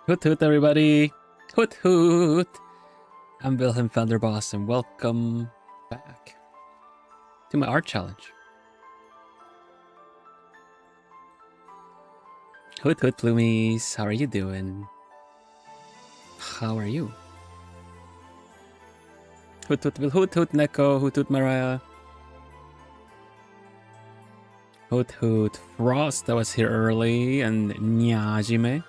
Hoot hoot, everybody! Hoot hoot! I'm Vilhelm Vanderbos, and welcome back to my art challenge. Hoot hoot, Plumies! How are you doing? How are you? Hoot hoot, hoot hoot, Neko! Hoot hoot, Mariah! Hoot hoot, Frost, that was here early, and Nyajime.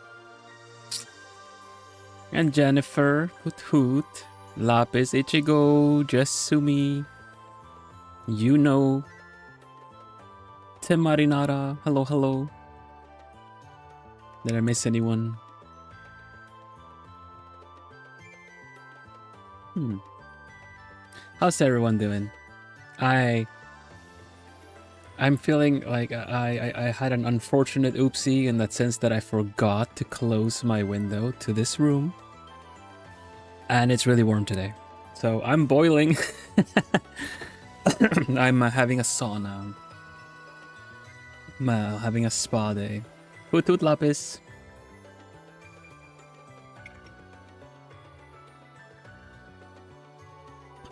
And Jennifer, hoot hoot, Lapis, Ichigo, Jasumi, Tim Marinara, hello, hello. Did I miss anyone? How's everyone doing? I'm feeling like I had an unfortunate oopsie in that sense that I forgot to close my window to this room. And it's really warm today. So I'm boiling. I'm having a sauna. I'm having a spa day. Hoot hoot, Lapis.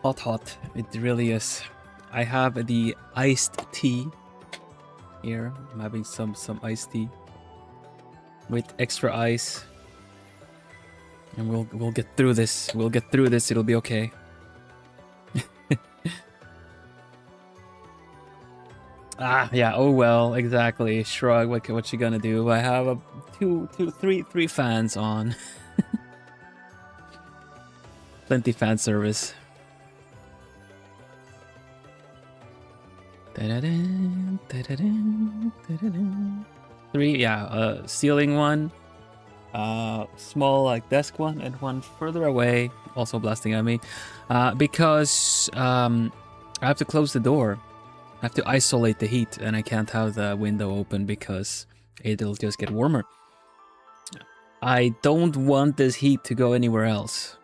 Hot, hot. It really is. I have the iced tea here. I'm having some iced tea with extra ice, and we'll get through this. We'll get through this. It'll be okay. Yeah. Oh well. Exactly. Shrug. What you gonna do? I have three fans on. Plenty fan service. Three, yeah, ceiling one, small like desk one, and one further away, also blasting at me, because I have to close the door. I have to isolate the heat, and I can't have the window open because it'll just get warmer. I don't want this heat to go anywhere else.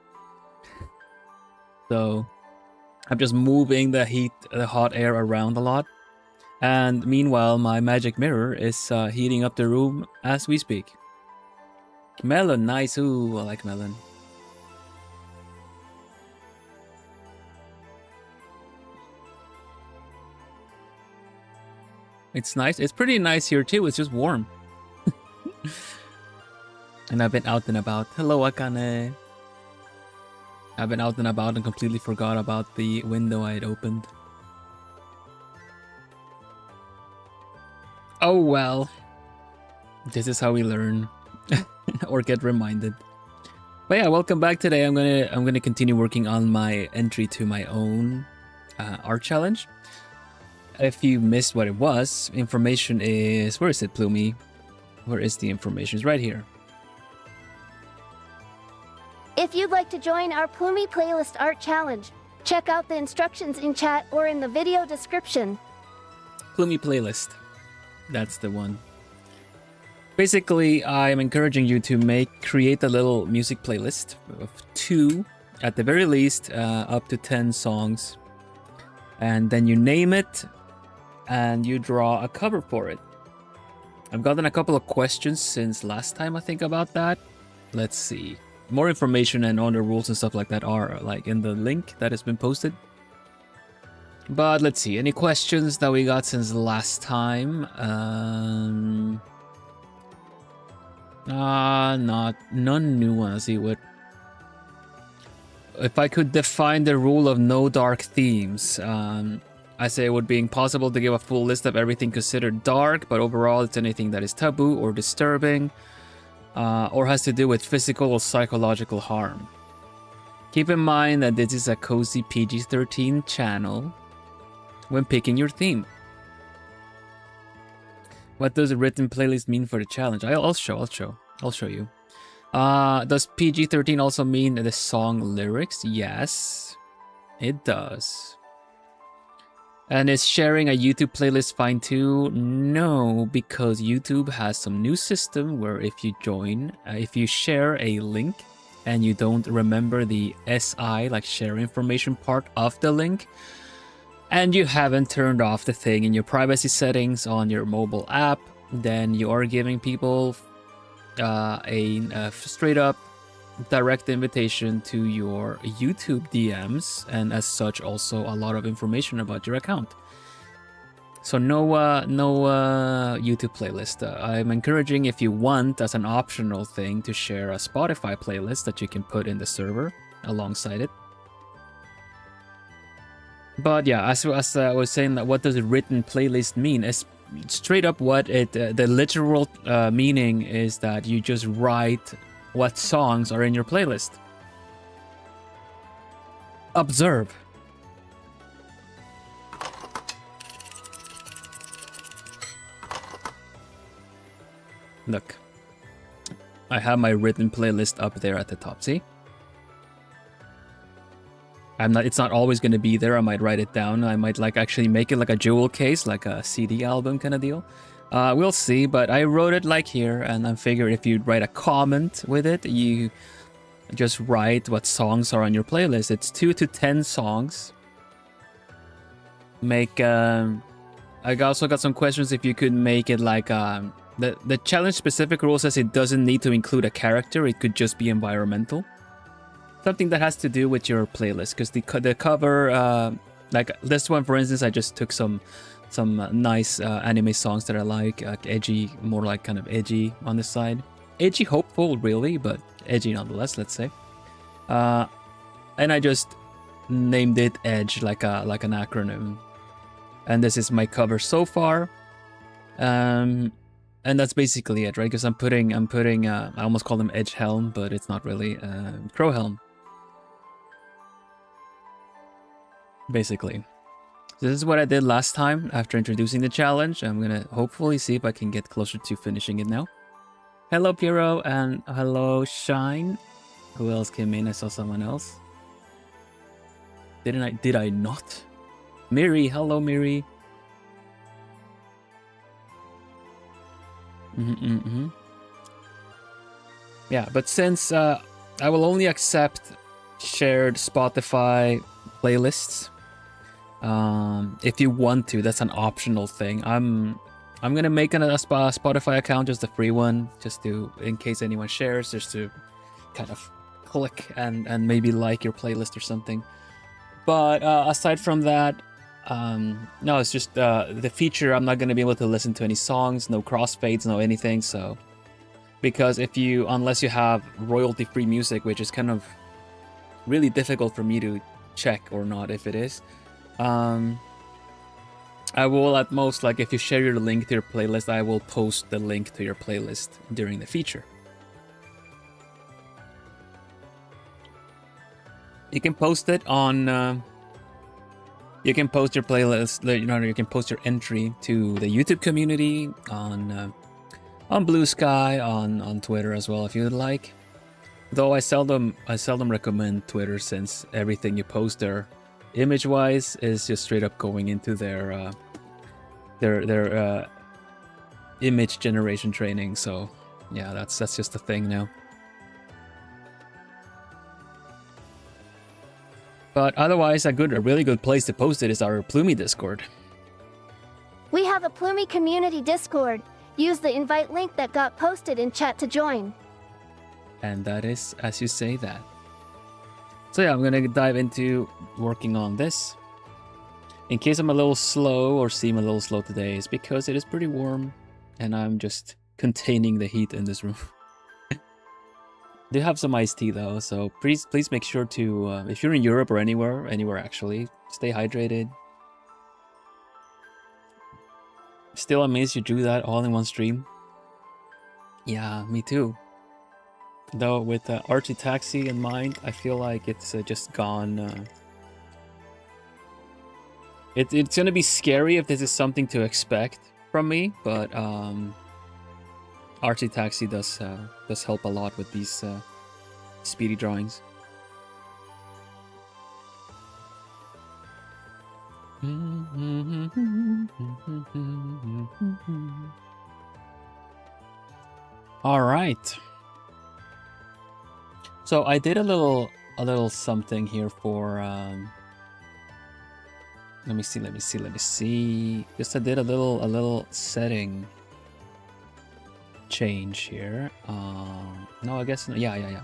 So I'm just moving the hot air around a lot. And meanwhile, my magic mirror is heating up the room as we speak. Melon, nice. Ooh, I like melon. It's nice. It's pretty nice here too. It's just warm. And I've been out and about. Hello, Akane. I've been out and about and completely forgot about the window I had opened. Oh well. This is how we learn. Or get reminded. But yeah, welcome back today. I'm gonna continue working on my entry to my own art challenge. If you missed what it was, information is... Where is it, Plumie? Where is the information? It's right here. If you'd like to join our Plumie Playlist Art Challenge, check out the instructions in chat or in the video description. Plumie Playlist. That's the one. Basically, I'm encouraging you to create a little music playlist of 2, at the very least, up to 10 songs. And then you name it, and you draw a cover for it. I've gotten a couple of questions since last time I think about that. Let's see. More information and all the rules and stuff like that are like in the link that has been posted. But let's see, any questions that we got since last time? None new ones. Let's see what. If I could define the rule of no dark themes, I say it would be impossible to give a full list of everything considered dark, but overall it's anything that is taboo or disturbing. Or has to do with physical or psychological harm. Keep in mind that this is a cozy PG-13 channel when picking your theme. What does a written playlist mean for the challenge? I'll show you. Does PG-13 also mean the song lyrics? Yes, it does. And is sharing a YouTube playlist fine too? No, because YouTube has some new system where if you share a link and you don't remember the SI, like share information part of the link, and you haven't turned off the thing in your privacy settings on your mobile app, then you are giving people a straight up direct invitation to your YouTube DMs, and as such also a lot of information about your account. So no YouTube playlist. I'm encouraging, if you want, as an optional thing, to share a Spotify playlist that you can put in the server alongside it. But yeah, as I was saying, that what does a written playlist mean? It's straight up what it the literal meaning is that you just write what songs are in your playlist. Observe. Look, I have my written playlist up there at the top. See? It's not always going to be there. I might write it down. I might actually make it like a jewel case, like a CD album kind of deal. We'll see, but I wrote it like here, and I figured if you write a comment with it, you just write what songs are on your playlist. It's 2 to 10 songs. I also got some questions if you could make it like the challenge specific rule says it doesn't need to include a character. It could just be environmental. Something that has to do with your playlist, because the cover, like this one for instance, I just took some nice anime songs that I like edgy, more like kind of edgy on the side, edgy hopeful really, but edgy nonetheless, let's say. And I just named it Edge, like an acronym, and this is my cover so far. And that's basically it, right? Because I'm putting I almost call them Edge Helm, but it's not really Crow Helm. Basically. So this is what I did last time after introducing the challenge. I'm gonna hopefully see if I can get closer to finishing it now. Hello Piero, and hello Shine. Who else came in? I saw someone else. Did I not? Miri, hello Miri. Yeah, but since I will only accept shared Spotify playlists, if you want to, that's an optional thing. I'm gonna make a Spotify account, just a free one, just to, in case anyone shares, just to kind of click and maybe like your playlist or something. But aside from that, no, it's just the feature. I'm not gonna be able to listen to any songs, no crossfades, no anything. So, because unless you have royalty-free music, which is kind of really difficult for me to check or not if it is, I will at most, like if you share your link to your playlist, I will post the link to your playlist during the feature. You can post it on you can post your playlist, you can post your entry to the YouTube community on Blue Sky, on Twitter as well if you would like. Though I seldom recommend Twitter, since everything you post there, image-wise, is just straight up going into their image generation training. So yeah, that's just a thing now. But otherwise, a really good place to post it is our Plumie Discord. We have a Plumie community Discord. Use the invite link that got posted in chat to join. And that is as you say that. So yeah, I'm gonna dive into working on this. In case I'm a little slow or seem a little slow today, it's because it is pretty warm and I'm just containing the heat in this room. Do have some iced tea though, so please make sure to, if you're in Europe or anywhere actually, stay hydrated. Still amazed you drew that all in one stream. Yeah, me too. Though with Archie Taxi in mind, I feel like it's just gone. It's gonna be scary if this is something to expect from me, but Archie Taxi does help a lot with these speedy drawings. All right. So I did a little something here for let me see. Just I did a little setting change here. No, I guess, yeah.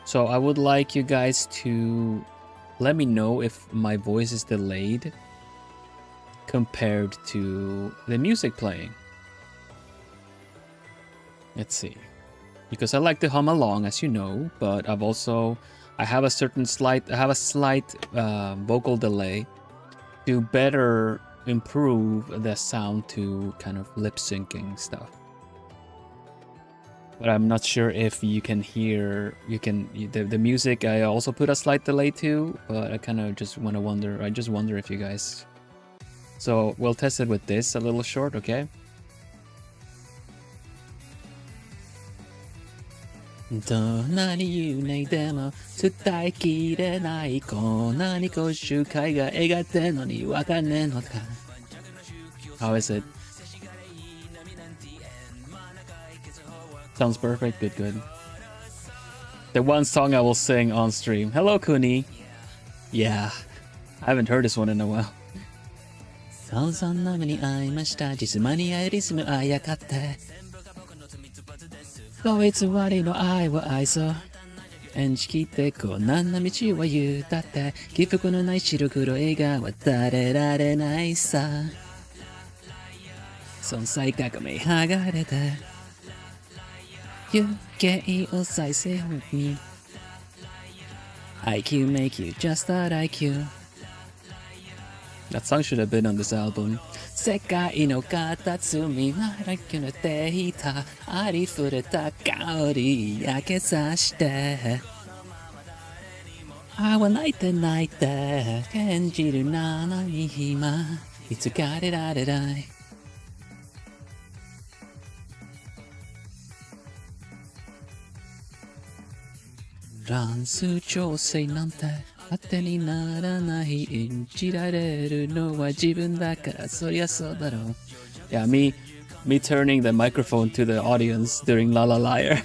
So I would like you guys to let me know if my voice is delayed compared to the music playing. Let's see. Because I like to hum along, as you know, but I have a slight vocal delay to better improve the sound to kind of lip syncing stuff. But I'm not sure if you can hear, the music I also put a slight delay to, but I kind of just wonder if you guys. So we'll test it with this a little short, okay? どんなに言うないでも伝えきれないこんなにこう周回が描いてんのにわかんねえのか How is it? Sounds perfect, good. The one song I will sing on stream. Hello, Kuni. Yeah, I haven't heard this one in a while. そんな目に遭いました実間に合いリズムあやかってこいつ割の愛を愛そう演じきってこんな道は言うだって起伏のない白黒映画は渡れられないさ存在感が目剥がれて行形を再生に IQ make you just like you That song should have been on this album 世界の形見ならくれていたありふれた香り焼けさしてあは泣いて泣いて感じるなのに今いつかれられない乱数調整なんて当てにならない演じられるのは自分だからそりゃそうだろう Yeah, me turning the microphone to the audience during La La Liar.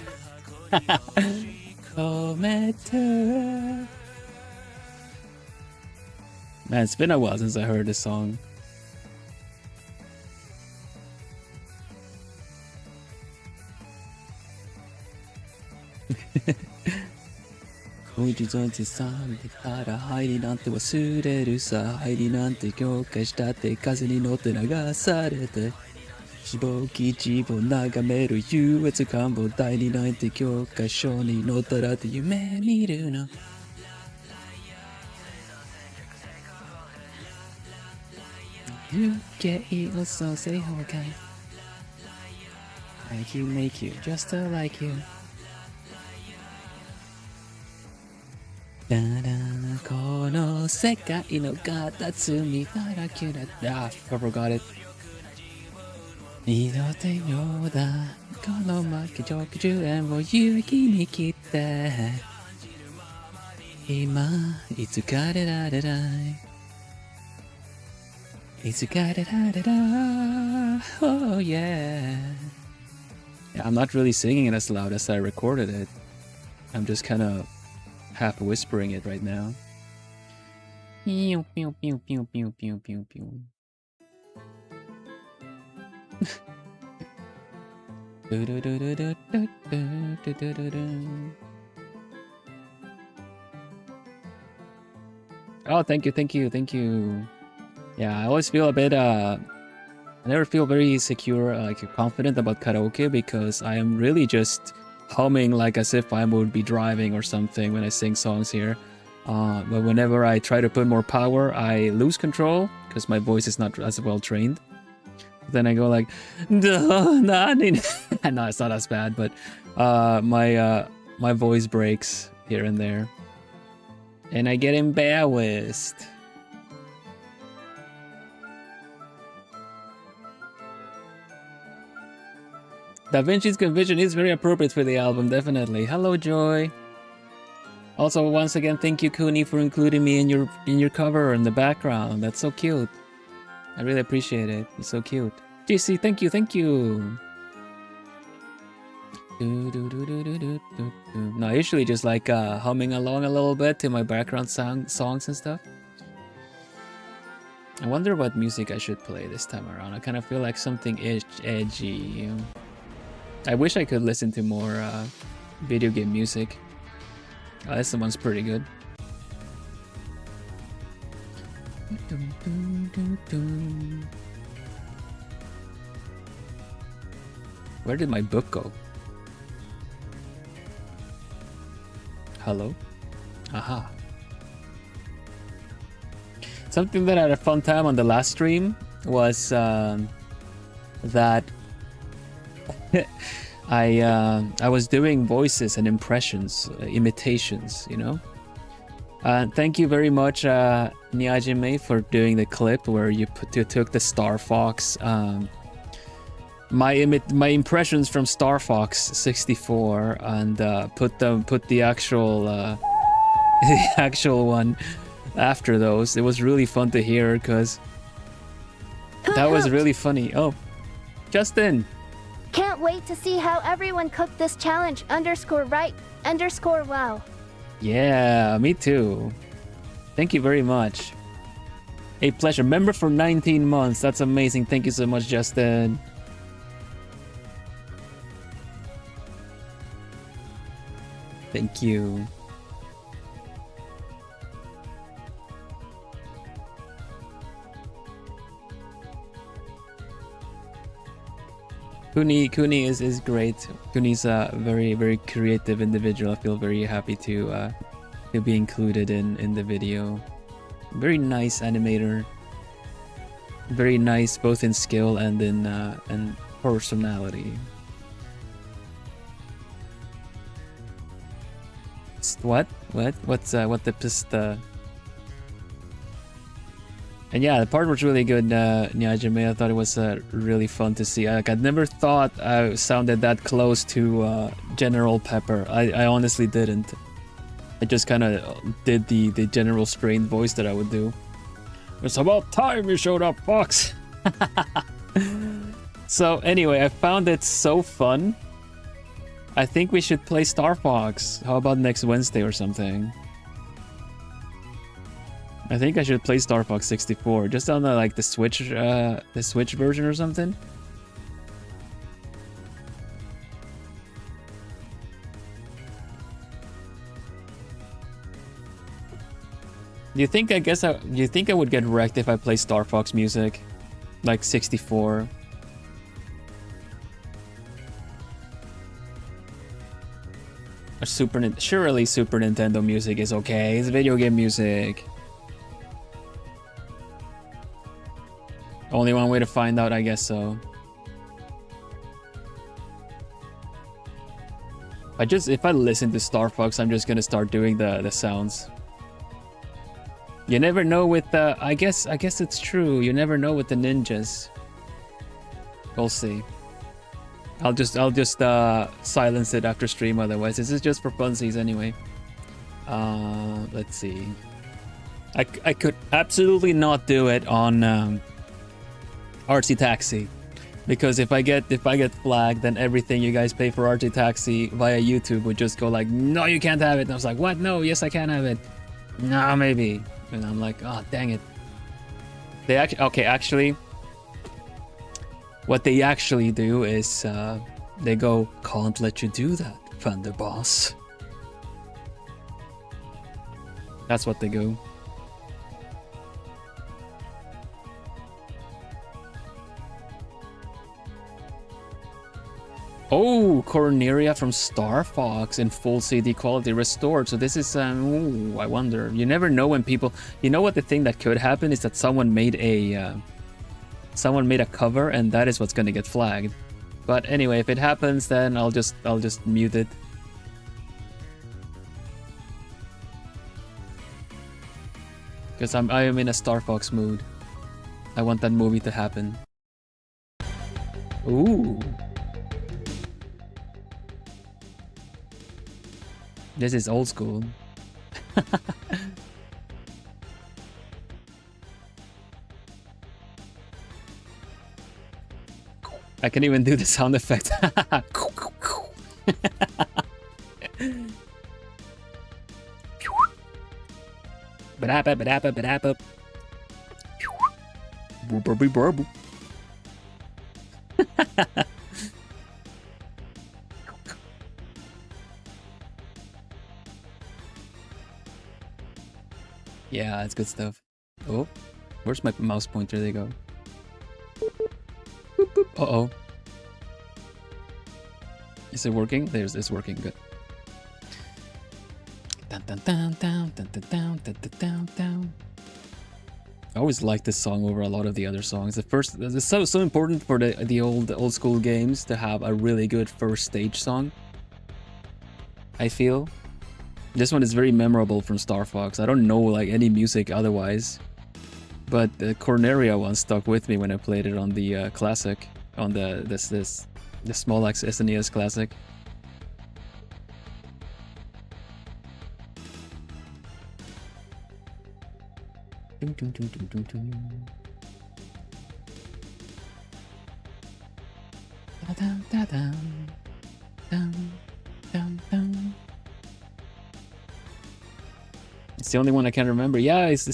Man, it's been a while since I heard this song. Who you join to sound the cara hiding onto a suit hiding onto your cash that they cousin in Otanaga Sarete. Shiboki Jibo Nagameru, you at a combo, dining 99 kyoka shoni, no tarati, you may meet no. You get it also say okay. Make you just like you. I forgot it. 二度手ようだこの負けジョーク10円を勇気に切って今いつかれられないいつかれられら Oh yeah. I'm not really singing it as loud as I recorded it. I'm just kind of half whispering it right now. Pew pew pew pew pew pew pew pew. Oh, thank you. Yeah, I always feel a bit I never feel very secure, confident about karaoke because I am really just humming like as if I would be driving or something when I sing songs here. But whenever I try to put more power, I lose control because my voice is not as well trained. Then I go like, no, it's not as bad, but my voice breaks here and there, and I get embarrassed. Da Vinci's Conviction is very appropriate for the album, definitely. Hello, Joy. Also, once again, thank you, Kuni, for including me in your cover in the background. That's so cute. I really appreciate it. It's so cute. GC, thank you. No, I usually just like humming along a little bit to my background songs and stuff. I wonder what music I should play this time around. I kind of feel like something edgy. I wish I could listen to more video game music. This one's pretty good. Where did my book go? Hello? Aha. Something that I had a fun time on the last stream was that I was doing voices and impressions, imitations, you know? Thank you very much, Niajime, for doing the clip where you took the Star Fox. My impressions from Star Fox 64 and put the actual the actual one after those. It was really fun to hear because that was really funny. Oh, Justin. Can't wait to see how everyone cooked this challenge. _right_wow. Yeah, me too. Thank you very much. A pleasure. Member for 19 months. That's amazing. Thank you so much, Justin. Thank you. Kuni is great. Kuni's a very creative individual. I feel very happy to be included in the video. Very nice animator. Very nice both in skill and in and personality. What the pista? And yeah, the part was really good, Nyajime. I thought it was really fun to see. Like, I'd never thought I sounded that close to General Pepper. I honestly didn't. I just kind of did the general strained voice that I would do. It's about time you showed up, Fox! So anyway, I found it so fun. I think we should play Star Fox. How about next Wednesday or something? I think I should play Star Fox 64 just on the Switch version or something. Do you think I would get wrecked if I play Star Fox music like 64? Or surely Super Nintendo music is okay. It's video game music. Only one way to find out, I guess so. If I listen to Star Fox, I'm just gonna start doing the sounds. You never know with the. I guess it's true. You never know with the ninjas. We'll see. I'll just silence it after stream. Otherwise, this is just for funsies anyway. Let's see. I could absolutely not do it on. RT Taxi, because if I get flagged, then everything you guys pay for RT Taxi via YouTube would just go like, no, you can't have it. And I was like, what? No, yes, I can have it. No, maybe. And I'm like, oh, dang it. Actually, what they actually do is they go, can't let you do that, Vanderbos. That's what they go. Oh, Coronaria from Star Fox in full CD quality restored. So this is, ooh, I wonder. You never know when people. You know what the thing that could happen is that someone made a cover, and that is what's gonna get flagged. But anyway, if it happens, then I'll just mute it. Because I am in a Star Fox mood. I want that movie to happen. Ooh. This is old school. I can even do the sound effect. Yeah, it's good stuff. Oh, where's my mouse pointer? There they go. Boop, boop. Uh-oh. Is it working? It's working. Good. Dun, dun, dun, dun, dun, dun, dun, dun, dun, dun. I always like this song over a lot of the other songs. It's so important for the old school games to have a really good first stage song. I feel this one is very memorable from Star Fox. I don't know like any music otherwise, but the Corneria one stuck with me when I played it on the classic, on the small X SNES classic. It's the only one I can remember. Yeah, it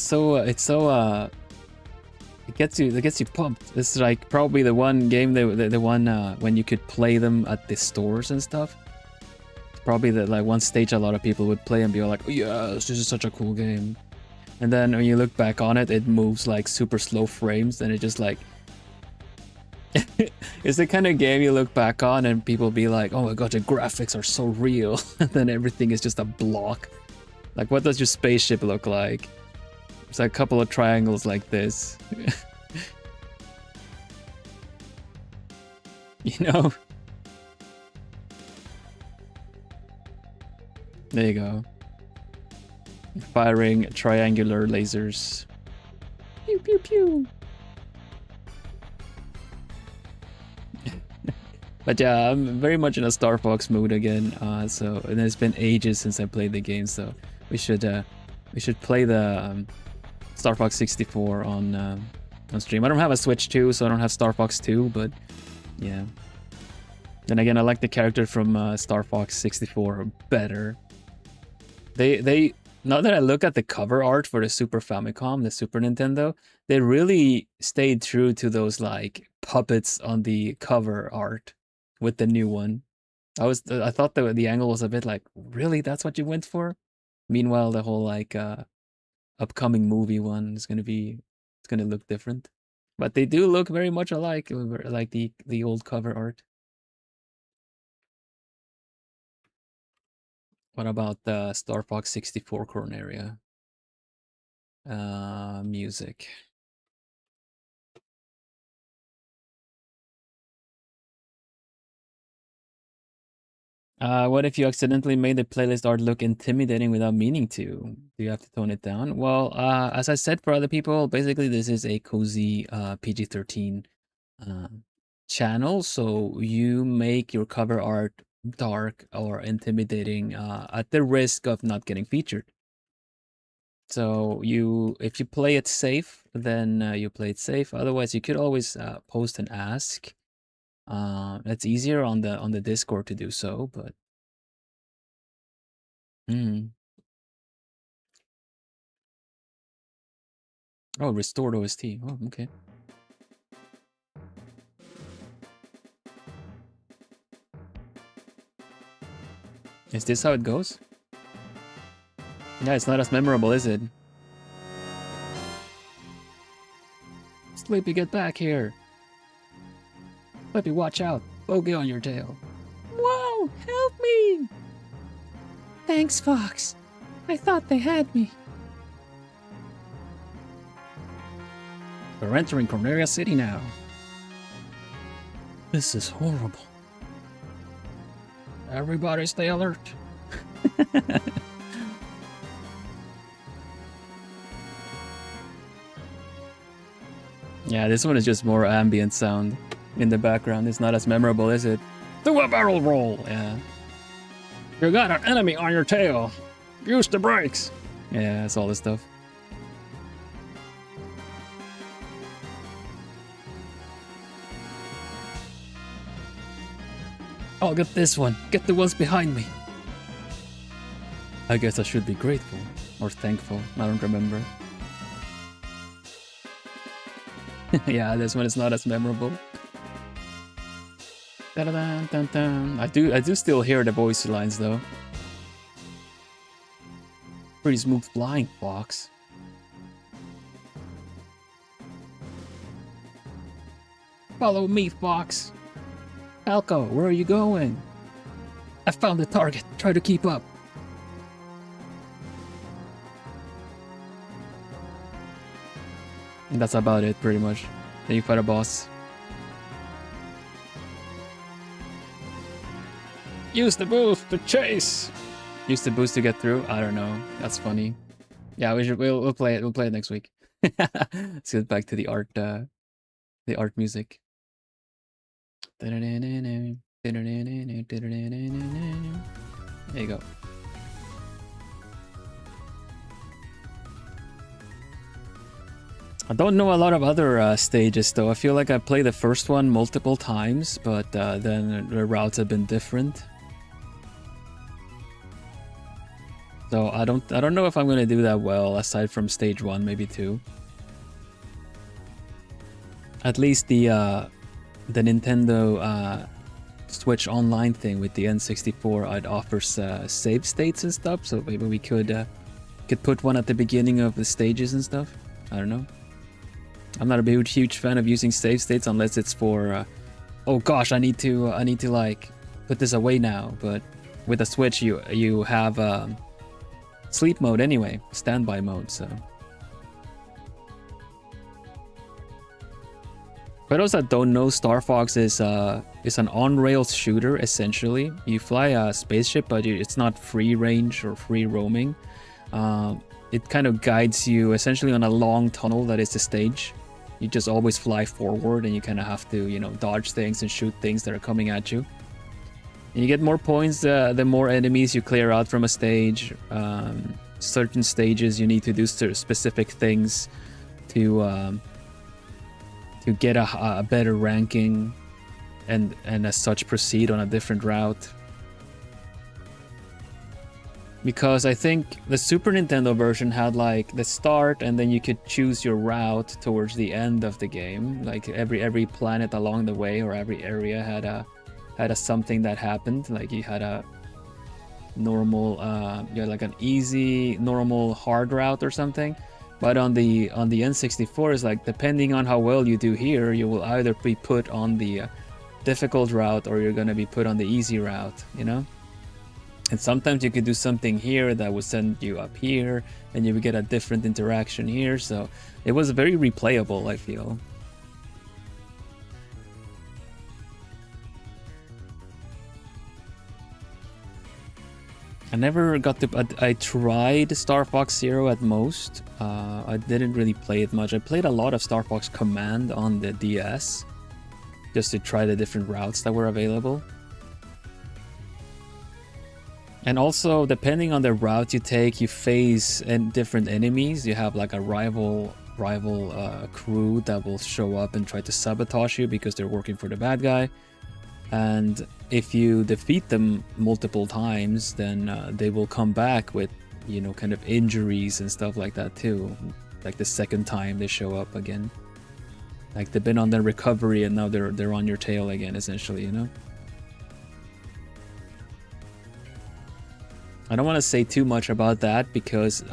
gets you pumped. This is like probably the one game the one when you could play them at the stores and stuff. It's probably the like one stage a lot of people would play and be like, oh yes, this is such a cool game. And then when you look back on it, it moves like super slow frames, and it just like it's the kind of game you look back on and people be like, oh my god, the graphics are so real. And then everything is just a block. Like, what does your spaceship look like? It's like a couple of triangles like this. You know? There you go. Firing triangular lasers. Pew pew pew. But yeah, I'm very much in a Star Fox mood again. And it's been ages since I played the game, so we should play the Star Fox 64 on stream. I don't have a Switch 2, so I don't have Star Fox 2, but yeah. Then again, I like the character from Star Fox 64 better. They now that I look at the cover art for the Super Famicom, the Super Nintendo, they really stayed true to those like puppets on the cover art with the new one. I thought the angle was a bit like, really, that's what you went for? Meanwhile, the whole like upcoming movie one is gonna look different. But they do look very much alike, like the old cover art. What about the Star Fox 64 Corneria? Music. What if you accidentally made the playlist art look intimidating without meaning to? Do you have to tone it down? Well, as I said for other people, basically this is a cozy PG-13 channel, so you make your cover art dark or intimidating at the risk of not getting featured. So if you play it safe, then you play it safe. Otherwise, you could always post and ask. It's easier on the Discord to do so, but oh, restored OST. Oh, okay. Is this how it goes? Yeah, it's not as memorable, is it? Sleepy, get back here. Sleepy, watch out. Bogey on your tail. Whoa, help me! Thanks, Fox. I thought they had me. We're entering Corneria City now. This is horrible. Everybody stay alert. Yeah, this one is just more ambient sound in the background. It's not as memorable, is it? Do a barrel roll! Yeah. You got an enemy on your tail. Use the brakes. Yeah, that's all this stuff. I'll get this one. Get the ones behind me. I guess I should be grateful. Or thankful. I don't remember. Yeah, this one is not as memorable. I do still hear the voice lines though. Pretty smooth flying, Fox. Follow me, Fox. Falco, where are you going? I found the target. Try to keep up. And that's about it, pretty much. Then you fight a boss. Use the boost to chase. Use the boost to get through. I don't know. That's funny. Yeah, we'll play it. We'll play it next week. Let's get back to the art music. There you go. I don't know a lot of other stages though. I feel like I played the first one multiple times, but then the routes have been different. So I don't know if I'm gonna do that well aside from stage 1, maybe 2. At least the Nintendo Switch Online thing with the N64, it offers save states and stuff. So maybe we could put one at the beginning of the stages and stuff. I don't know. I'm not a huge fan of using save states unless it's for oh gosh, I need to like put this away now. But with a Switch, you have sleep mode anyway, standby mode. So for those that don't know, Star Fox is an on-rails shooter essentially. You fly a spaceship, but it's not free range or free roaming. It kind of guides you essentially on a long tunnel that is the stage. You just always fly forward and you kind of have to, you know, dodge things and shoot things that are coming at you. And you get more points the more enemies you clear out from a stage. Certain stages you need to do specific things to get a better ranking and as such proceed on a different route. Because I think the Super Nintendo version had like the start and then you could choose your route towards the end of the game. Like every planet along the way or every area had a something that happened. Like you had a normal you had like an easy, normal, hard route or something. But on the N64 is like depending on how well you do here, you will either be put on the difficult route or you're gonna be put on the easy route, you know? And sometimes you could do something here that would send you up here and you would get a different interaction here. So it was very replayable, I feel. I never got to... I tried Star Fox Zero at most. I didn't really play it much. I played a lot of Star Fox Command on the DS. Just to try the different routes that were available. And also, depending on the route you take, you face different enemies. You have like a rival crew that will show up and try to sabotage you because they're working for the bad guy. And if you defeat them multiple times, then they will come back with, you know, kind of injuries and stuff like that too. Like the second time they show up again. Like they've been on their recovery and now they're on your tail again, essentially, you know? I don't want to say too much about that because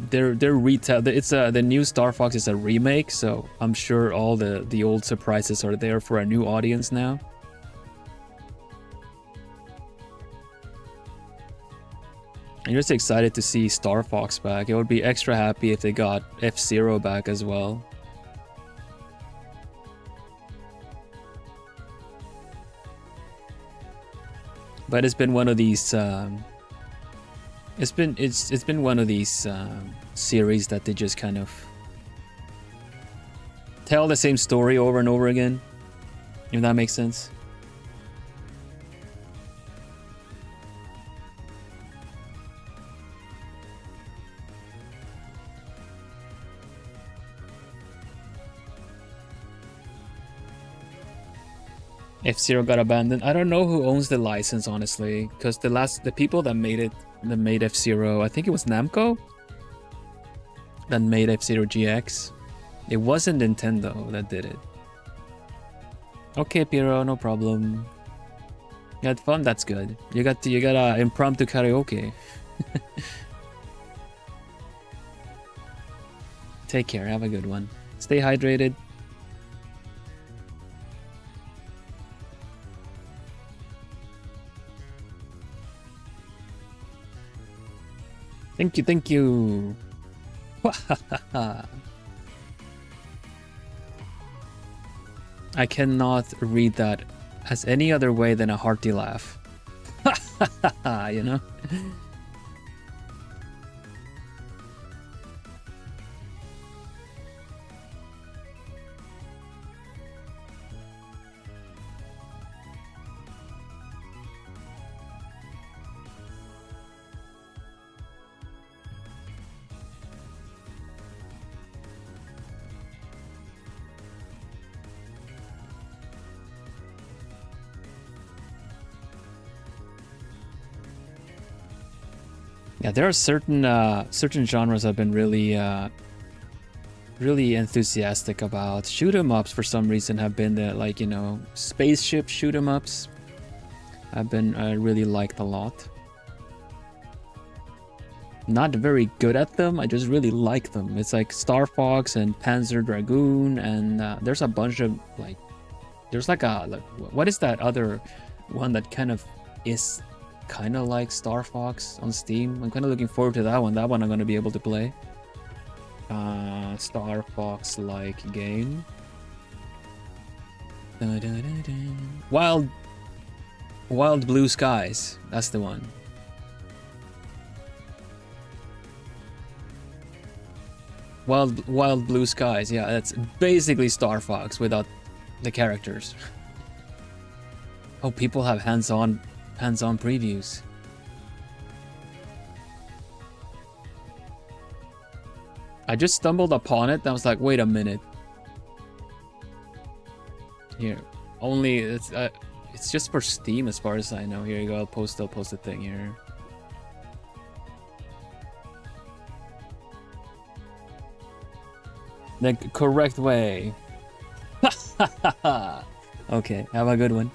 their retail. The new Star Fox is a remake, so I'm sure all the old surprises are there for a new audience now. I'm just excited to see Star Fox back. I would be extra happy if they got F-Zero back as well. But it's been one of these. It's been one of these series that they just kind of tell the same story over and over again, if that makes sense. F-Zero got abandoned. I don't know who owns the license, honestly, because the people that made F-Zero, I think it was Namco that made F-Zero GX. It wasn't Nintendo that did it. Okay, Piero, no problem. You had fun, that's good. You got impromptu karaoke. Take care, have a good one. Stay hydrated. Thank you, thank you. I cannot read that as any other way than a hearty laugh. You know? Yeah, there are certain genres I've been really enthusiastic about. Shoot 'em ups for some reason have been the, like, you know, spaceship shoot 'em ups. I really liked a lot. Not very good at them, I just really like them. It's like Star Fox and Panzer Dragoon, and there's a bunch of like, there's like what is that other one that kind of is kind of like Star Fox on Steam? I'm kind of looking forward to that one. That one I'm going to be able to play. Star Fox like game. Wild Blue Skies. That's the one. Wild Blue Skies. Yeah, that's basically Star Fox without the characters. Oh, people have hands-on previews. I just stumbled upon it and I was like, wait a minute. Here, only it's just for Steam as far as I know. Here you go. I'll post a thing here. The correct way. Okay, have a good one.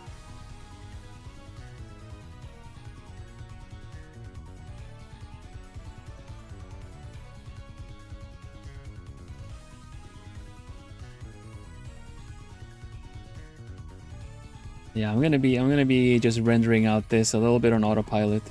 Yeah, I'm gonna be just rendering out this a little bit on autopilot.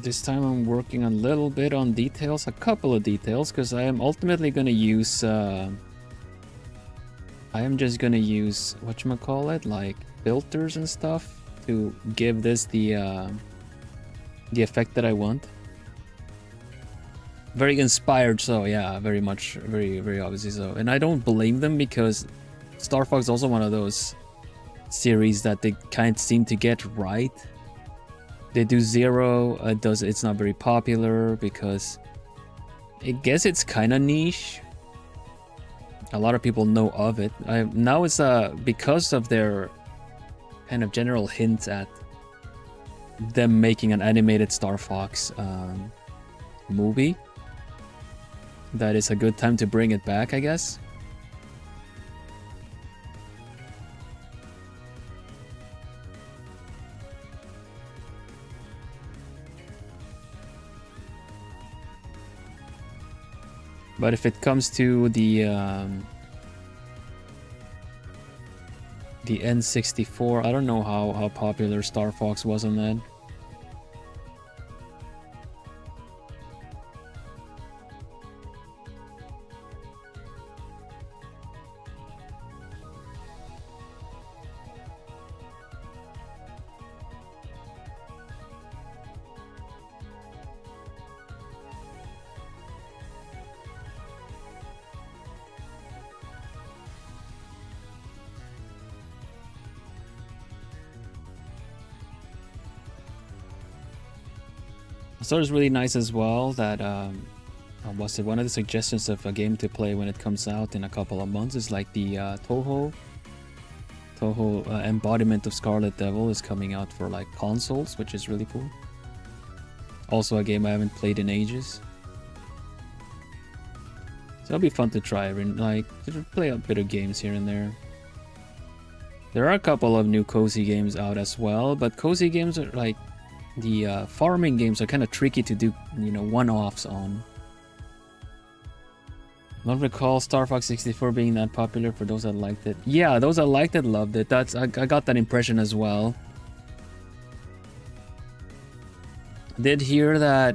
This time I'm working a little bit on details, a couple of details, because I am ultimately going to use, I am just going to use, whatchamacallit, like filters and stuff to give this the effect that I want. Very inspired, so yeah, very much, very obviously so. And I don't blame them, because Star Fox is also one of those series that they can't seem to get right. They do Zero, it's not very popular because I guess it's kind of niche. A lot of people know of it. Now it's because of their kind of general hints at them making an animated Star Fox movie. That is a good time to bring it back, I guess. But if it comes to the N64, I don't know how popular Star Fox was on that. I thought it was really nice as well that was it one of the suggestions of a game to play when it comes out in a couple of months is like the Toho embodiment of Scarlet Devil is coming out for like consoles, which is really cool. Also a game I haven't played in ages. So it'll be fun to try, like, to play a bit of games here and there. There are a couple of new cozy games out as well, but cozy games are like, the farming games are kind of tricky to do, you know, one-offs on. Don't recall Star Fox 64 being that popular for those that liked it. Yeah, those that liked it loved it. I got that impression as well. Did hear that.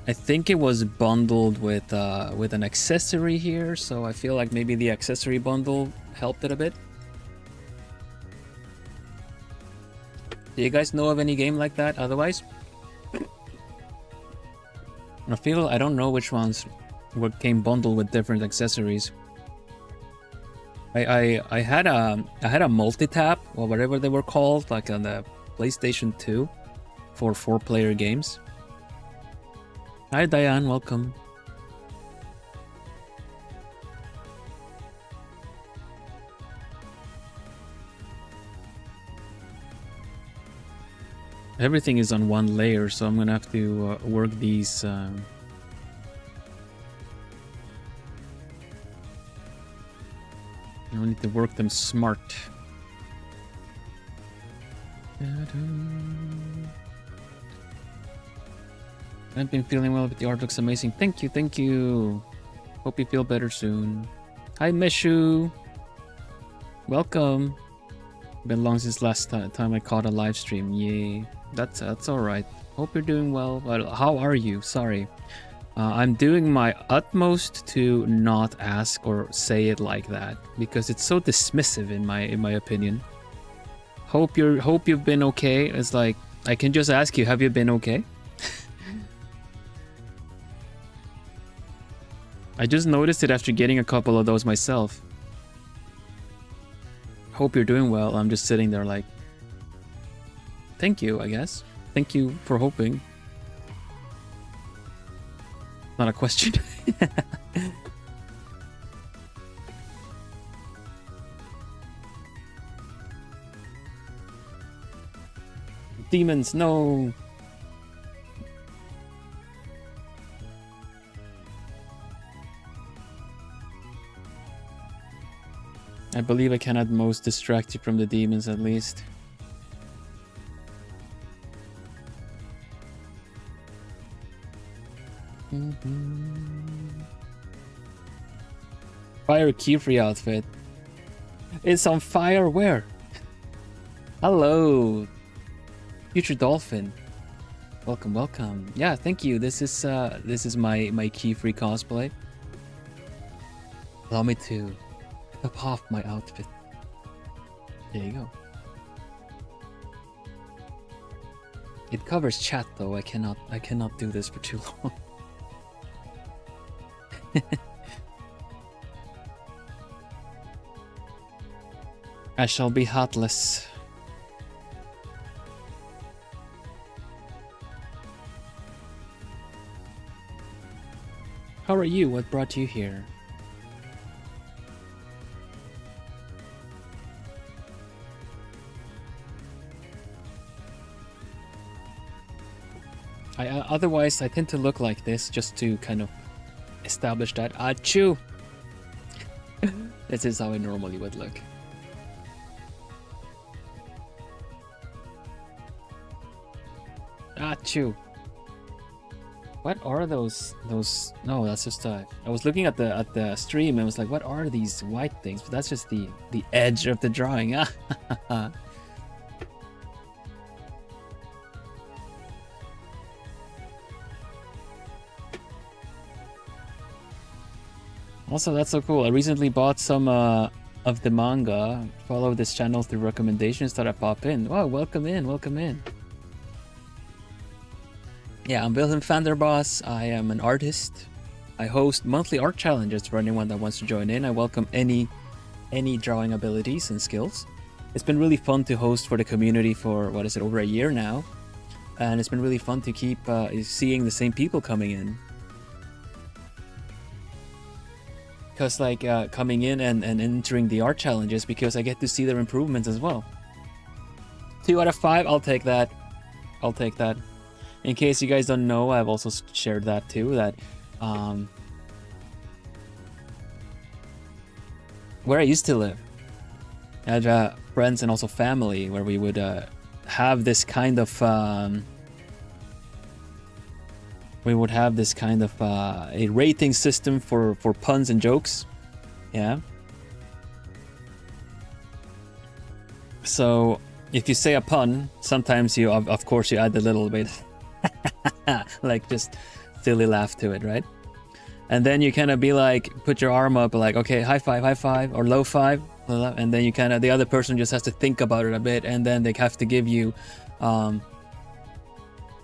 I think it was bundled with an accessory here, so I feel like maybe the accessory bundle helped it a bit. Do you guys know of any game like that otherwise? I don't know which ones came bundled with different accessories. I had a multi-tap or whatever they were called, like on the PlayStation 2 for 4-player games. Hi Diane, welcome. Everything is on one layer, so I'm gonna have to work these. I need to work them smart. I've been feeling well, but the art looks amazing. Thank you, thank you. Hope you feel better soon. Hi, Meshu. Welcome. Been long since last time I caught a live stream. Yay. That's all right. Hope you're doing well. Well, how are you? Sorry. I'm doing my utmost to not ask or say it like that because it's so dismissive in my opinion. Hope you've been okay. It's like I can just ask you, have you been okay? I just noticed it after getting a couple of those myself. Hope you're doing well. I'm just sitting there like, thank you, I guess. Thank you for hoping. Not a question. Demons, no. I believe I can at most distract you from the demons at least. Fire Keyfree outfit. It's on fire where? Hello. Future Dolphin. Welcome, welcome. Yeah, thank you. This is my Keyfree cosplay. Allow me to top off my outfit. There you go. It covers chat though. I cannot do this for too long. I shall be heartless. How are you? What brought you here? Otherwise, I tend to look like this just to kind of establish that. Achoo! This is how I normally would look. Achoo! What are those? No, that's just I was looking at the stream and was like, what are these white things? But that's just the edge of the drawing. Also, that's so cool. I recently bought some of the manga. Follow this channel through recommendations that I pop in. Wow, welcome in, welcome in. Yeah, I'm Vilhelm Vanderbos. I am an artist. I host monthly art challenges for anyone that wants to join in. I welcome any drawing abilities and skills. It's been really fun to host for the community for, what is it, over a year now. And it's been really fun to keep seeing the same people coming in. Because like coming in and entering the art challenges, because I get to see their improvements as well. 2 out of 5, I'll take that. I'll take that. In case you guys don't know, I've also shared that too, that where I used to live. I had friends and also family where we would have this kind of a rating system for puns and jokes. Yeah. So if you say a pun, sometimes you of course you add a little bit like just silly laugh to it, right? And then you kind of be like, put your arm up, like, okay, high five, or low five, and then you kind of, the other person just has to think about it a bit, and then they have to give you,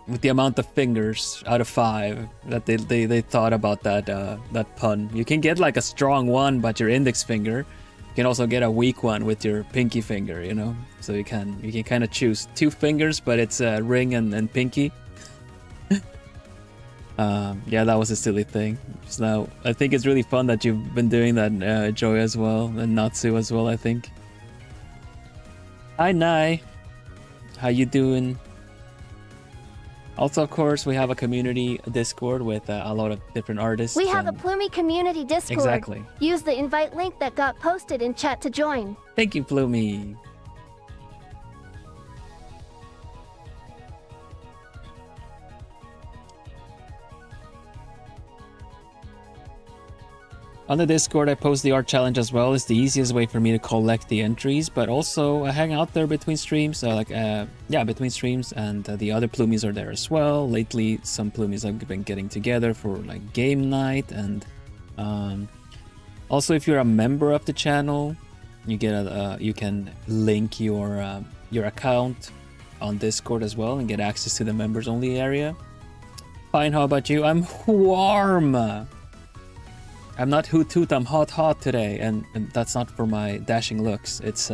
with the amount of fingers out of 5 that they thought about that pun. You can get like a strong one, but your index finger. You can also get a weak one with your pinky finger, you know. So you can kind of choose 2 fingers, but it's ring and pinky. Yeah, that was a silly thing. So now I think it's really fun that you've been doing that, Joy as well, and Natsu as well, I think. Hi, Nai. How you doing? Also, of course, we have a community Discord with a lot of different artists. We have a Plumie community Discord. Exactly. Use the invite link that got posted in chat to join. Thank you, Plumie. On the Discord, I post the art challenge as well. It's the easiest way for me to collect the entries, but also I hang out there between streams. Between streams, and the other Plumies are there as well. Lately, some Plumies have been getting together for like game night, and also if you're a member of the channel, you get you can link your account on Discord as well and get access to the members only area. Fine, how about you? I'm warm. I'm not hoot toot, I'm hot today, and that's not for my dashing looks. It's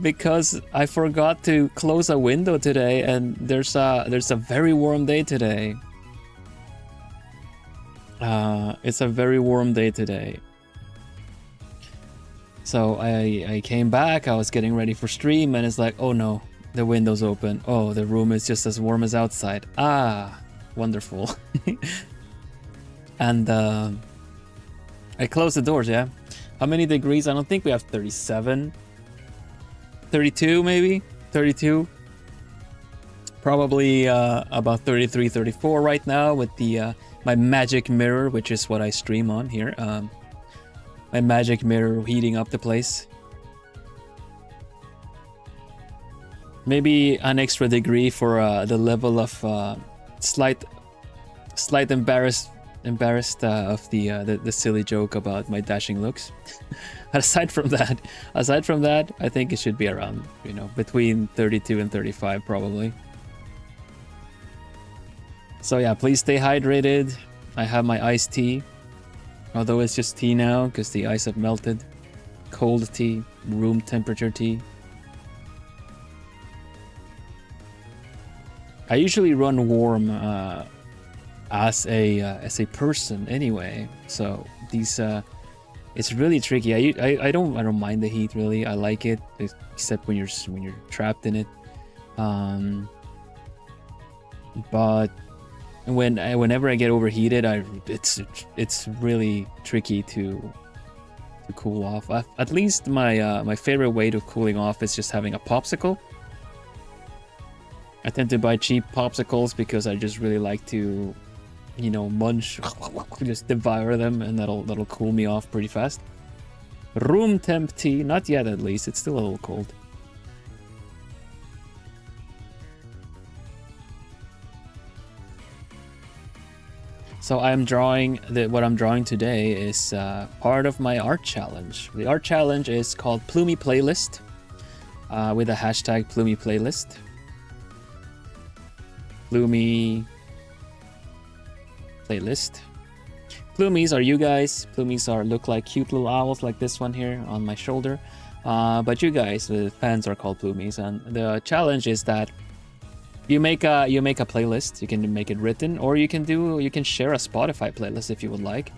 because I forgot to close a window today, and there's a very warm day today. It's a very warm day today. So I came back, I was getting ready for stream, and it's like, oh no, the window's open. Oh, the room is just as warm as outside. Ah, wonderful. And I closed the doors, yeah. How many degrees? I don't think we have 37. 32 maybe? 32? Probably about 33, 34 right now with the my magic mirror, which is what I stream on here. My magic mirror heating up the place. Maybe an extra degree for the level of slight embarrassed of the silly joke about my dashing looks. aside from that, I think it should be around, you know, between 32 and 35 probably. So yeah, please stay hydrated. I have my iced tea, although it's just tea now because the ice have melted. Cold tea, room temperature tea. I usually run warm as a person anyway, so these it's really tricky. I don't mind the heat really. I like it, except when you're trapped in it. But whenever I get overheated, it's really tricky to cool off. At least my favorite way to cooling off is just having a popsicle. I tend to buy cheap popsicles because I just really like to, you know, munch, just devour them, and that'll cool me off pretty fast. Room temp tea, not yet at least. It's still a little cold. So I'm drawing, what I'm drawing today is part of my art challenge. The art challenge is called Plumie Playlist, with the hashtag Plumie Playlist. Plumie Playlist. Plumies are you guys. Plumies look like cute little owls like this one here on my shoulder. But you guys, the fans, are called Plumies, and the challenge is that you make a playlist. You can make it written, or you can share a Spotify playlist if you would like.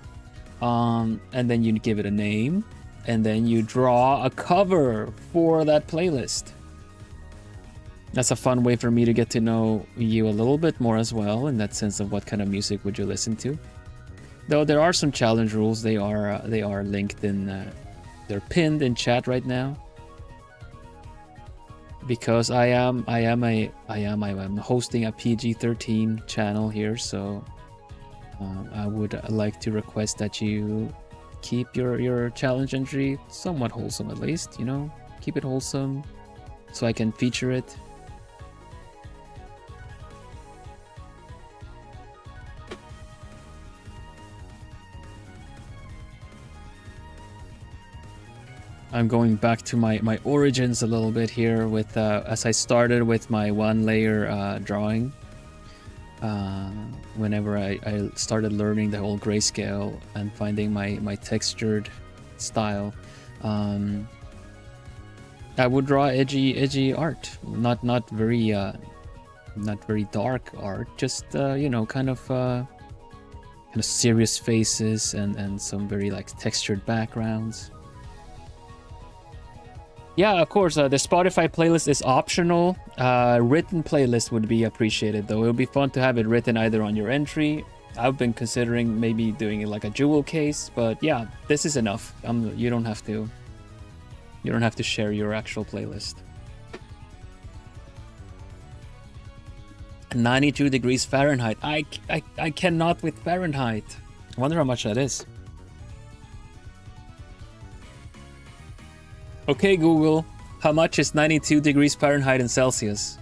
And then you give it a name, and then you draw a cover for that playlist. That's a fun way for me to get to know you a little bit more as well, in that sense of what kind of music would you listen to. Though there are some challenge rules, they are linked in, they're pinned in chat right now. Because I am hosting a PG-13 channel here, so I would like to request that you keep your challenge entry somewhat wholesome, at least, you know, keep it wholesome so I can feature it. I'm going back to my origins a little bit here with as I started with my one layer drawing. Whenever I started learning the whole grayscale and finding my textured style, I would draw edgy art, not very dark art, just you know, kind of serious faces and some very like textured backgrounds. Yeah, of course, the Spotify playlist is optional. Written playlist would be appreciated, though. It would be fun to have it written either on your entry. I've been considering maybe doing it like a jewel case, but yeah, this is enough. You don't have to share your actual playlist. 92 degrees Fahrenheit. I cannot with Fahrenheit. I wonder how much that is. Okay, Google, how much is 92 degrees Fahrenheit in Celsius?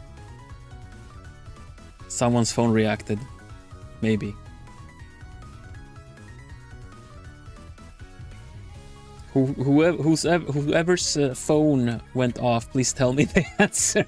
Someone's phone reacted. Maybe. Whoever's phone went off, please tell me the answer.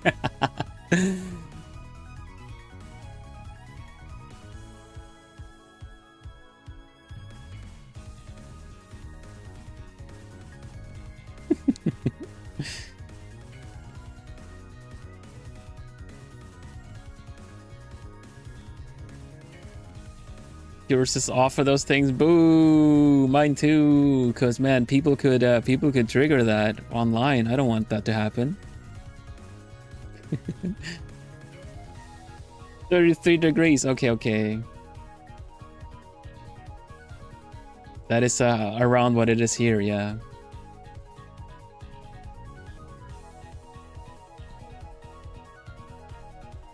Yours is off of those things. Boo! Mine too. Cause man, people could trigger that online. I don't want that to happen. 33 degrees. Okay. That is around what it is here. Yeah.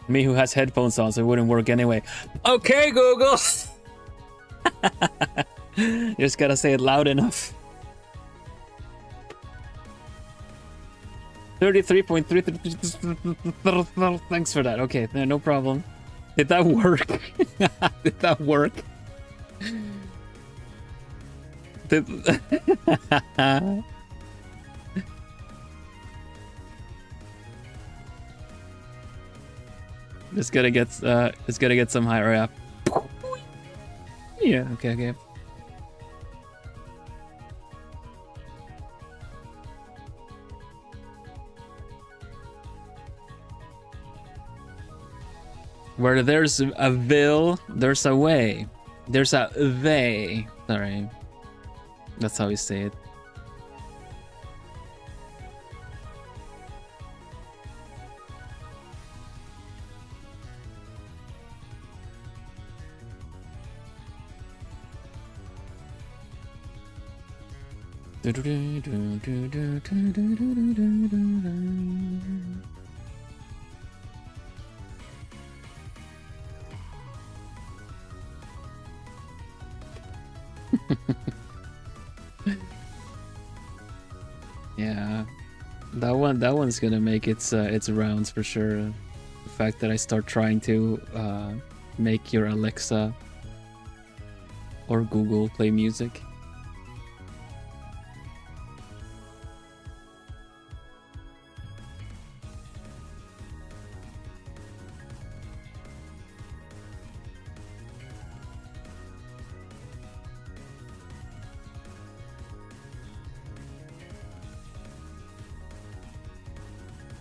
Me who has headphones on, so it wouldn't work anyway. Okay, Google. You just gotta say it loud enough. 33.3. Thanks for that. Okay, no problem. Did that work? Did that work? It's gonna get some higher up. Yeah, okay. Where there's a will, there's a way. There's a they. Sorry. That's how we say it. Yeah, that one's gonna make its rounds for sure. The fact that I start trying to make your Alexa or Google play music.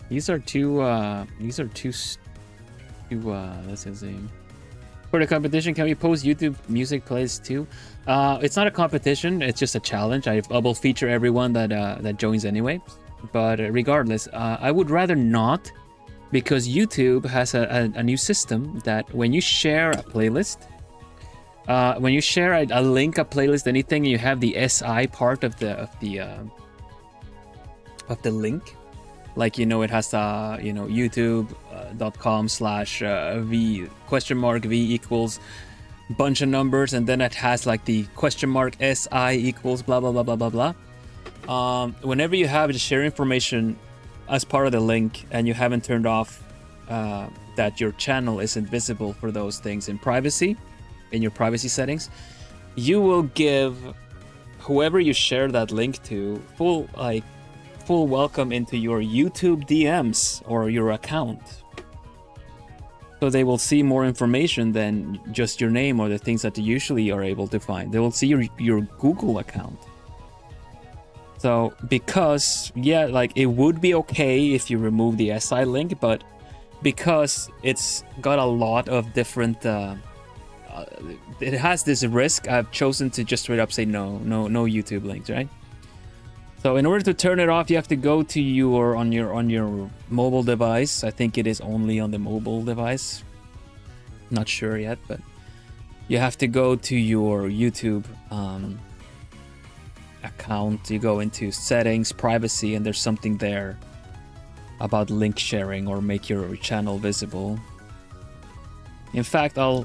These are two that's his name. For the competition, can we post YouTube music plays too? It's not a competition, it's just a challenge. I will feature everyone that joins anyway. But regardless, I would rather not, because YouTube has a new system that when you share a playlist, When you share a link, a playlist, anything, you have the SI part of the link. Like, you know, it has youtube.com/v ?v equals bunch of numbers, and then it has like the $SI equals blah blah blah blah blah blah. Whenever you have the share information as part of the link and you haven't turned off that your channel isn't visible for those things in privacy, in your privacy settings, you will give whoever you share that link to full welcome into your YouTube DMs or your account. So they will see more information than just your name or the things that they usually are able to find. They will see your Google account. So because, yeah, like it would be okay if you remove the SI link, but because it's got a lot of different, it has this risk, I've chosen to just straight up say no YouTube links, right? So in order to turn it off, you have to go to your on your mobile device. I think it is only on the mobile device. Not sure yet, but you have to go to your YouTube account. You go into settings, privacy, and there's something there about link sharing or make your channel visible. In fact, I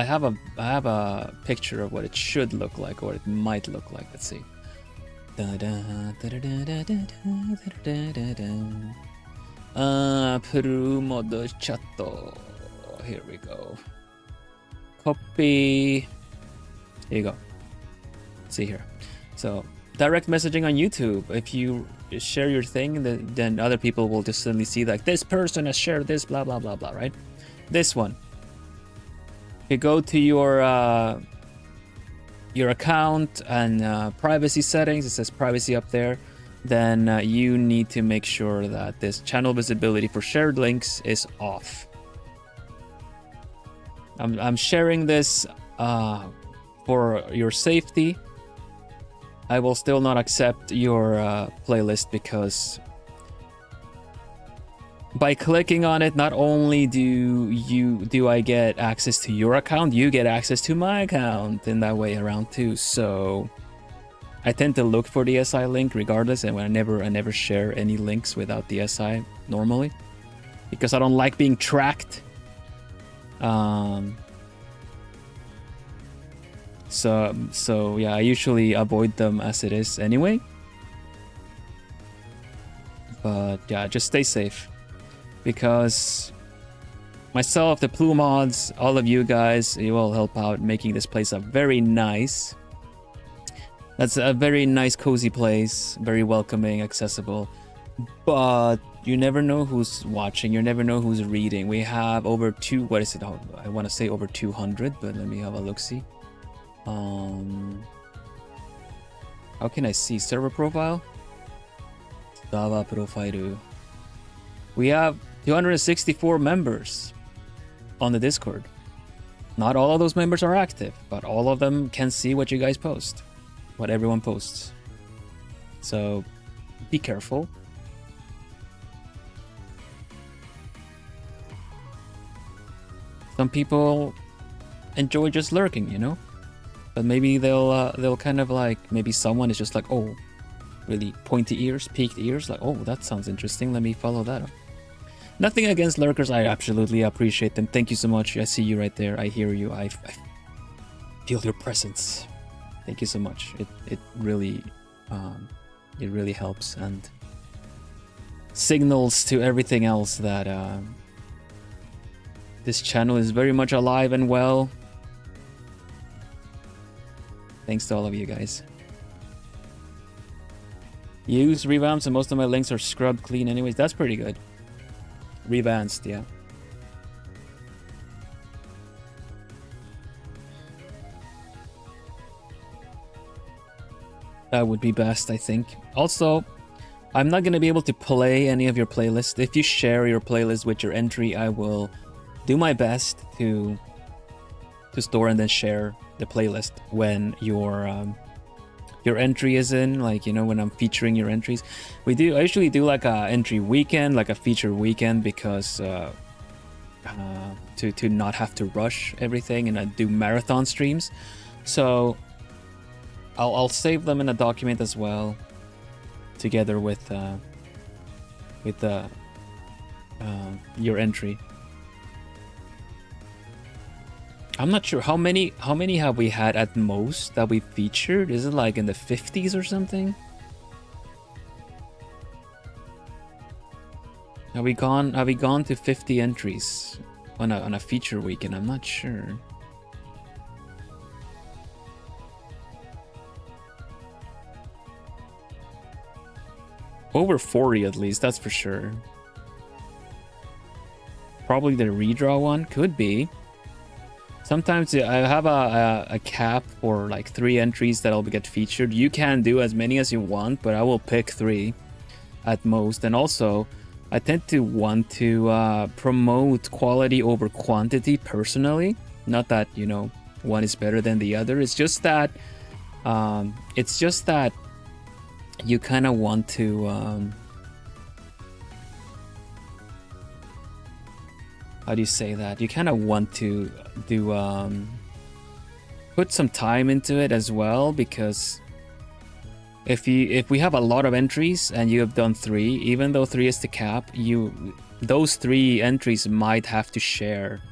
have a picture of what it should look like, or what it might look like. Let's see. Plumo chat. Here we go. Copy. Here you go. See here. So direct messaging on YouTube. If you share your thing, then other people will just suddenly see like this person has shared this, blah blah blah blah. Right? This one. You go to your account and privacy settings. It says privacy up there. Then you need to make sure that this channel visibility for shared links is off. I'm sharing this for your safety. I will still not accept your playlist because by clicking on it, not only do I get access to your account, you get access to my account in that way around too. So I tend to look for the SI link regardless, and I never share any links without the SI normally because I don't like being tracked. So yeah, I usually avoid them as it is anyway. But yeah, just stay safe. Because myself, the Plume mods, all of you guys, you all help out making this place a very nice. That's a very nice, cozy place, very welcoming, accessible. But you never know who's watching, you never know who's reading. We have over I want to say over 200, but let me have a look-see. How can I see server profile? Server profile. We have 264 members on the Discord. Not all of those members are active, but all of them can see what you guys post, what everyone posts. So be careful. Some people enjoy just lurking, you know? But maybe they'll kind of like, maybe someone is just like, oh, really pointy ears, peaked ears, like, oh, that sounds interesting, let me follow that up. Nothing against lurkers, I absolutely appreciate them. Thank you so much. I see you right there. I hear you. I feel your presence. Thank you so much. It really helps and signals to everything else that this channel is very much alive and well. Thanks to all of you guys. Use revamps and most of my links are scrubbed clean anyways. That's pretty good. Revanced, yeah. That would be best, I think. Also, I'm not going to be able to play any of your playlists. If you share your playlist with your entry, I will do my best to store and then share the playlist when your entry is in, like, you know, when I'm featuring your entries. I usually do like a entry weekend, like a feature weekend, because to not have to rush everything and do marathon streams. So I'll save them in a document as well, together with your entry. I'm not sure how many have we had at most that we featured. Is it like in the 50s or something? Have we gone to 50 entries on a feature weekend? I'm not sure. Over 40 at least, that's for sure. Probably the redraw one, could be. Sometimes I have a cap for like 3 entries that'll get featured. You can do as many as you want, but I will pick 3 at most. And also, I tend to want to promote quality over quantity personally. Not that, you know, one is better than the other. It's just that you kind of want to how do you say that? You kind of want to do put some time into it as well, because if we have a lot of entries and you have done 3, even though 3 is the cap, those 3 entries might have to share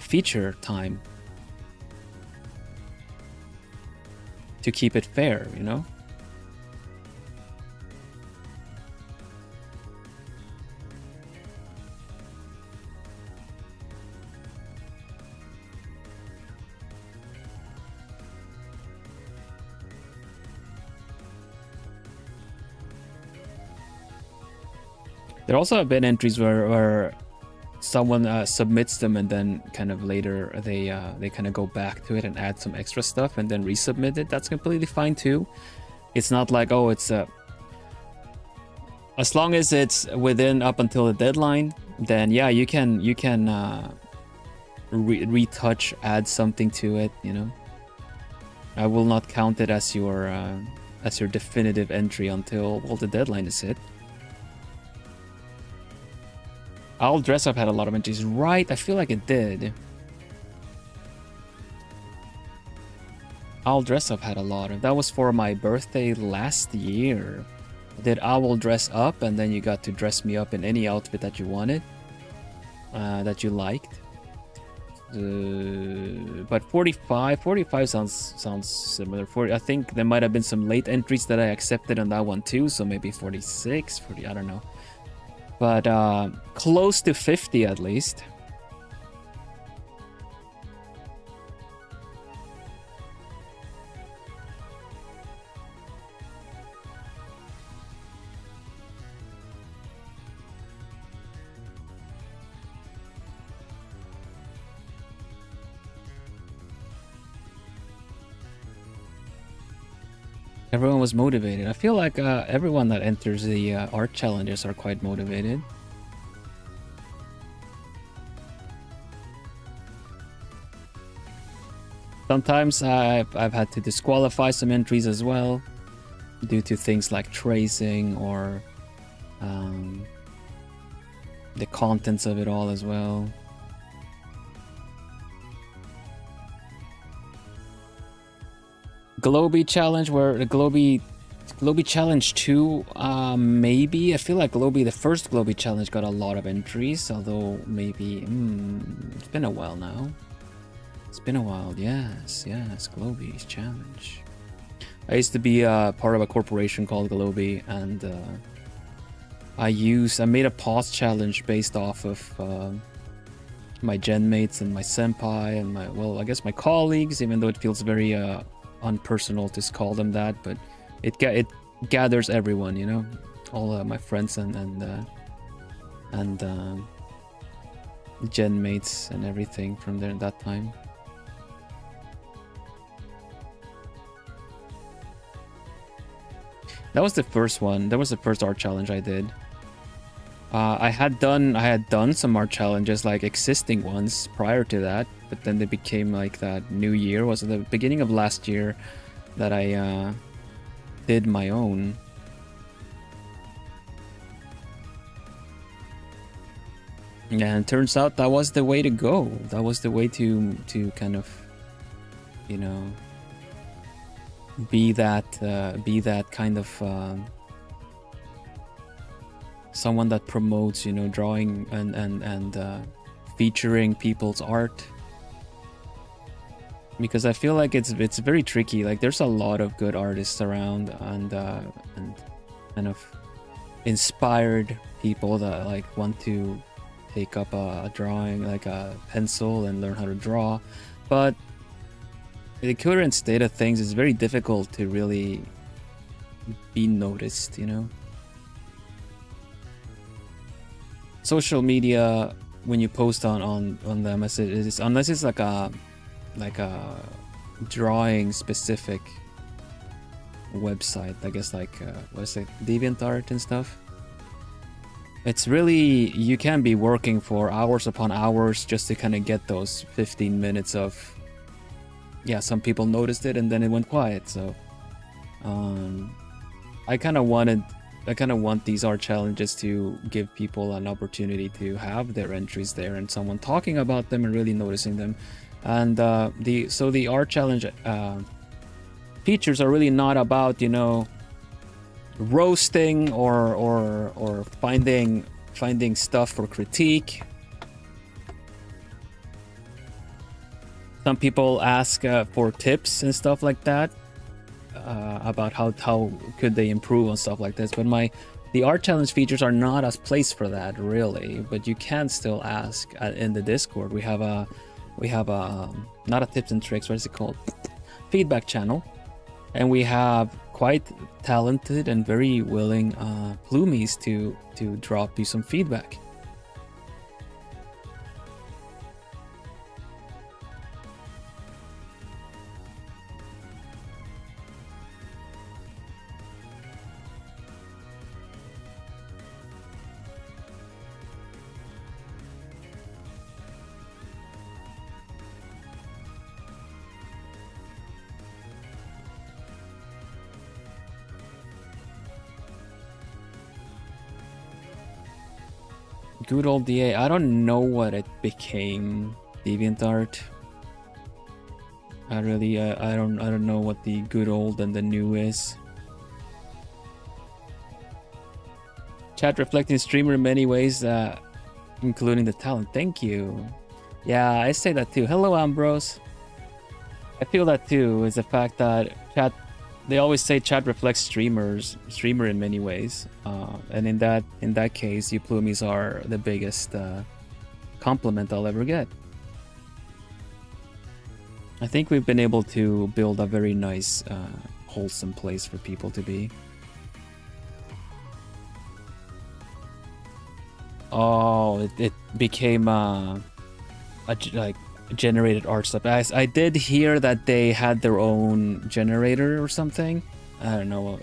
feature time to keep it fair, you know? There also have been entries where someone submits them and then kind of later they kind of go back to it and add some extra stuff and then resubmit it. That's completely fine too. It's not like, oh, it's as long as it's within up until the deadline, then yeah, you can retouch, add something to it, you know. I will not count it as your definitive entry until, well, the deadline is hit. I'll Dress Up had a lot of entries, right? I feel like it did. I'll Dress Up had a lot of. That was for my birthday last year. I did I Will Dress Up, and then you got to dress me up in any outfit that you wanted, that you liked. But 45 sounds similar. 40, I think there might have been some late entries that I accepted on that one too, so maybe 46, 40, I don't know. But close to 50 at least. Everyone was motivated. I feel like everyone that enters the art challenges are quite motivated. Sometimes I've had to disqualify some entries as well due to things like tracing or the contents of it all as well. Globy challenge, where the Globy challenge 2, maybe. I feel like the first Globy challenge got a lot of entries, although maybe it's been a while now. It's been a while. Yes, Globy's challenge. I used to be part of a corporation called Globy, and I made a pause challenge based off of my gen mates and my senpai and I guess my colleagues, even though it feels very unpersonal to call them that, but it gathers everyone, you know, all my friends and gen mates and everything from there at that time. That was the first one. That was the first art challenge I did. I had done some art challenges, like existing ones prior to that, but then they became like that new year. Was at the beginning of last year that I did my own. And it turns out that was the way to go. That was the way to kind of, you know, be that kind of someone that promotes, you know, drawing and featuring people's art. Because I feel like it's very tricky. Like there's a lot of good artists around and kind of inspired people that like want to take up a drawing, like a pencil, and learn how to draw. But the current state of things is very difficult to really be noticed, you know. Social media, when you post on them, as it is, unless it's like a drawing specific website, I guess, like what is it, DeviantArt and stuff. It's really, you can be working for hours upon hours just to kind of get those 15 minutes of, yeah, some people noticed it and then it went quiet. So I kind of want these art challenges to give people an opportunity to have their entries there and someone talking about them and really noticing them. And the art challenge features are really not about, you know, roasting or finding stuff for critique. Some people ask for tips and stuff like that about how could they improve on stuff like this. But the art challenge features are not a place for that, really. But you can still ask in the Discord. We have a not a tips and tricks. What is it called? Feedback channel, and we have quite talented and very willing Plumies to drop you some feedback. Good old DA. I don't know what it became. DeviantArt. I don't know what the good old and the new is. Chat reflecting streamer in many ways, including the talent. Thank you. Yeah, I say that too. Hello, Ambrose. I feel that too. Is the fact that chat. They always say chat reflects streamer in many ways, and in that case, you Plumies are the biggest compliment I'll ever get. I think we've been able to build a very nice, wholesome place for people to be. Oh, it became like generated art stuff. I did hear that they had their own generator or something. I don't know.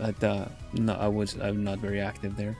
No, I'm not very active there.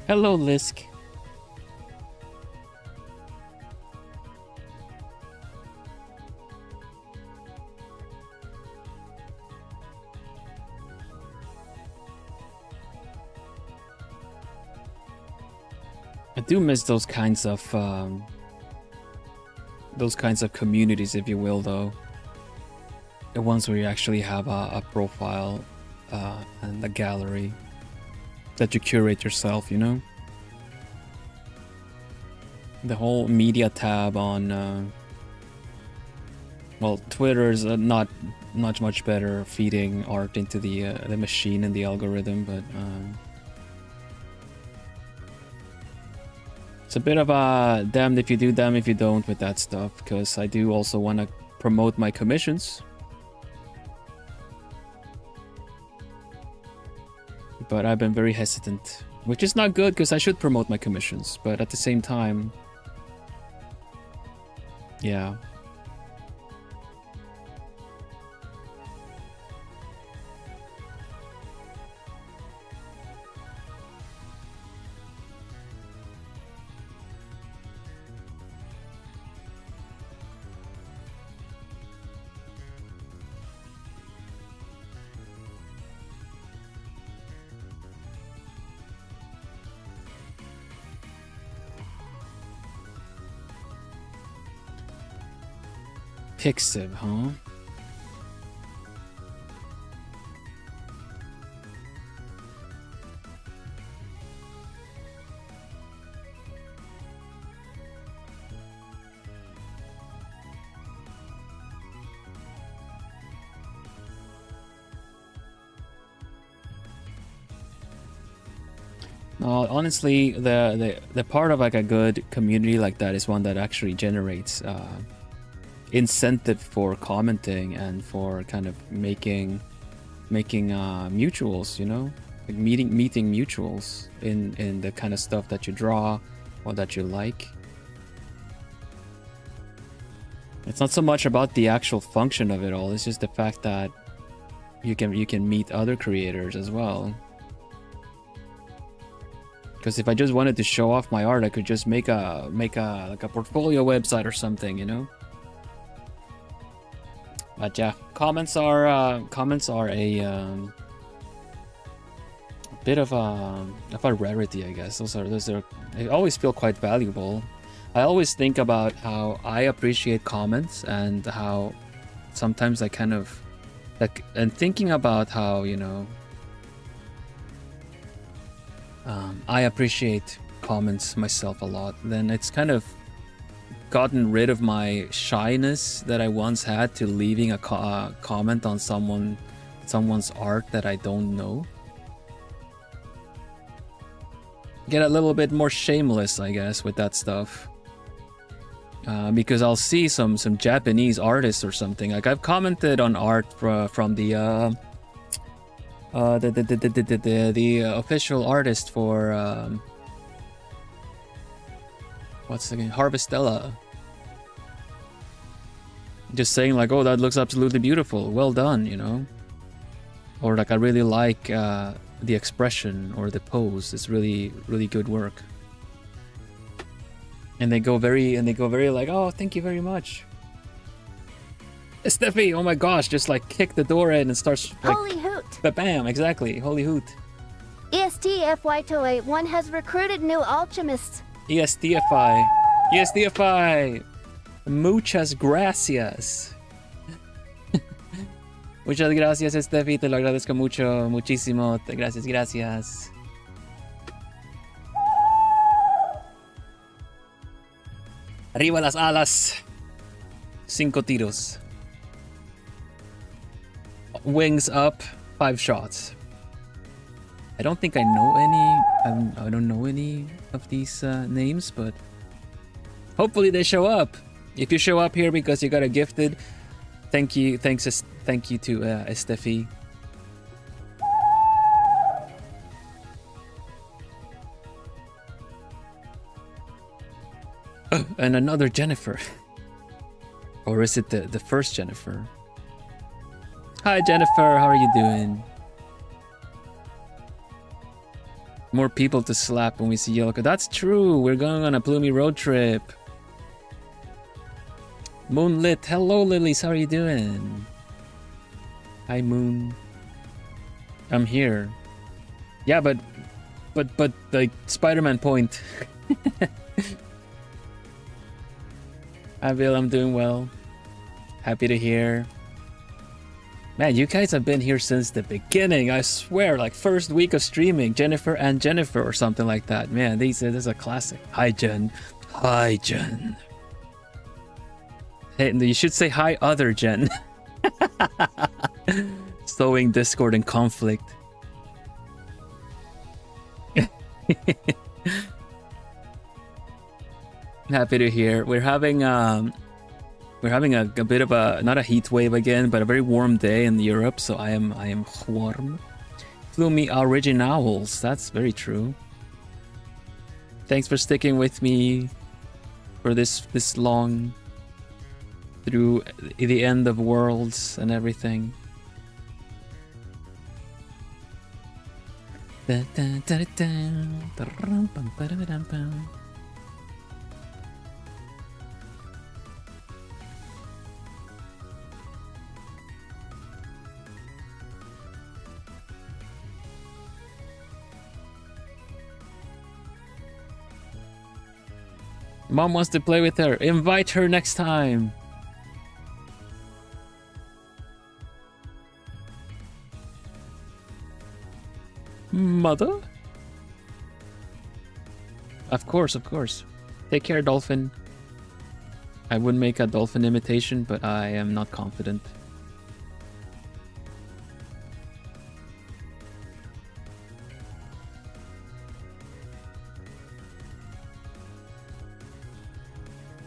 Hello, Lisk. I do miss those kinds of communities, if you will, though. The ones where you actually have a profile and a gallery that you curate yourself, you know? The whole media tab on well, Twitter is not much better feeding art into the machine and the algorithm, but it's a bit of a damned if you do, damned if you don't with that stuff, because I do also want to promote my commissions. But I've been very hesitant which is not good because I should promote my commissions, but at the same time, yeah. Pixiv, huh? No, honestly, the part of like a good community like that is one that actually generates incentive for commenting and for kind of making mutuals, you know, like meeting mutuals in the kind of stuff that you draw or that you like. It's not so much about the actual function of it all, it's just the fact that you can meet other creators as well. Because if I just wanted to show off my art, I could just make a like a portfolio website or something, you know. But yeah, comments are a bit of a rarity, I guess. Those are they always feel quite valuable. I always think about how I appreciate comments and how sometimes I kind of like, and thinking about how, you know, I appreciate comments myself a lot. Then it's kind of gotten rid of my shyness that I once had to leaving a comment on someone's art that I don't know. Get a little bit more shameless, I guess, with that stuff. Because I'll see some Japanese artists or something. Like I've commented on art from the official artist for what's the name? Harvestella. Just saying like, oh, that looks absolutely beautiful. Well done, you know. Or like, I really like the expression or the pose. It's really, really good work. And they go very like, oh, thank you very much. Steffi, oh my gosh, just like kick the door in and starts like, Holy hoot! Bam, exactly, holy hoot. ESTFY281 has recruited new alchemists. ESTFI. Muchas gracias. Muchas gracias, Steffi, te lo agradezco mucho, muchísimo. Gracias. Arriba las alas. 5 tiros. Wings up, 5 shots. I don't think I know any. I don't know any of these names, but hopefully they show up. If you show up here because you got a gifted, thank you to Steffi. Oh, and another Jennifer. Or is it the first Jennifer? Hi Jennifer, how are you doing? More people to slap when we see Yellow. That's true. We're going on a Plumie road trip. Moonlit. Hello, Lilies. How are you doing? Hi, Moon. I'm here. Yeah, but like Spider-Man point. Hi, Bill. I'm doing well. Happy to hear. Man, you guys have been here since the beginning. I swear, like first week of streaming, Jennifer and Jennifer or something like that. Man, this is a classic. Hi, Jen. Hi, Jen. Hey, you should say hi, other Jen. Sowing discord and conflict. Happy to hear. We're having a bit of a, not a heat wave again, but a very warm day in Europe, so I am warm. Plumie originals, that's very true. Thanks for sticking with me for this long, through the end of worlds and everything. Mom wants to play with her. Invite her next time. Mother? Of course, of course. Take care, Dolphin. I would make a dolphin imitation, but I am not confident.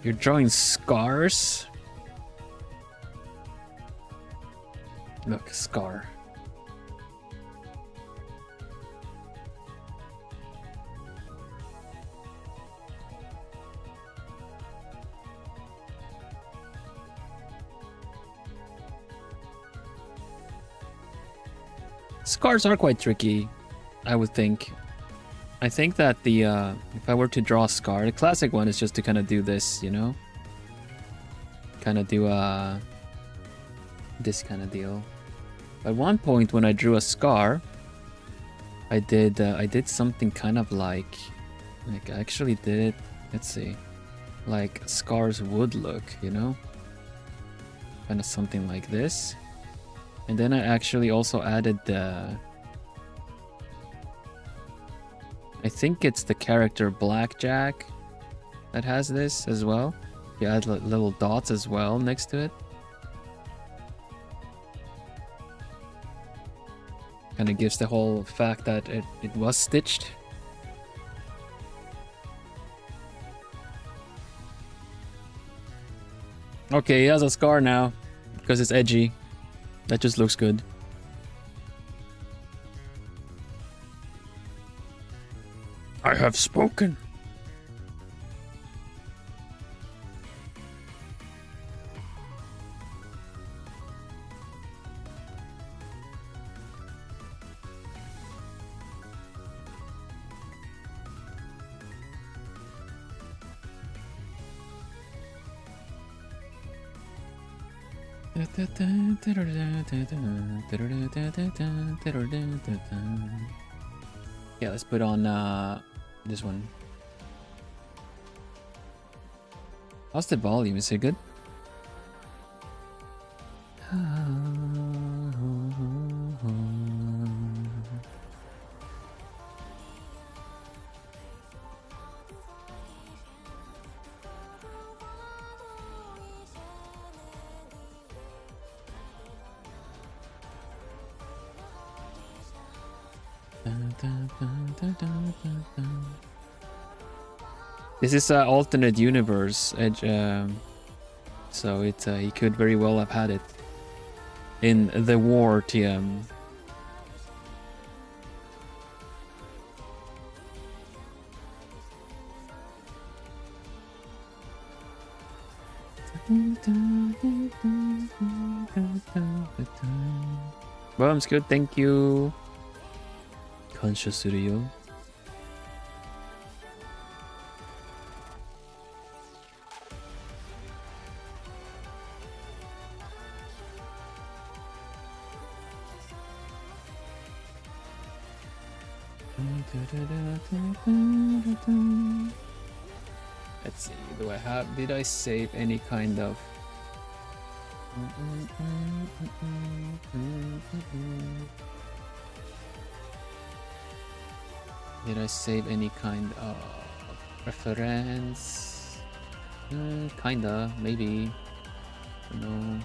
You're drawing scars? Look, scar. Scars are quite tricky, I would think. I think that the if I were to draw a scar, the classic one is just to kind of do this, you know, kind of do this kind of deal. At one point, when I drew a scar, I did something kind of like I actually did it. Let's see, like scars would look, you know, kind of something like this. And then I actually also added the. I think it's the character Blackjack that has this as well. You add little dots as well next to it. Kind of gives the whole fact that it was stitched. Okay, he has a scar now because it's edgy. That just looks good. I have spoken. Yeah, let's put on this one. How's the volume? Is it good? This is an alternate universe, so he could very well have had it in the war TM. Well, good, thank you. Conscious Studio. Let's see, did I save any kind of did I save any kind of reference? Kinda, maybe. No.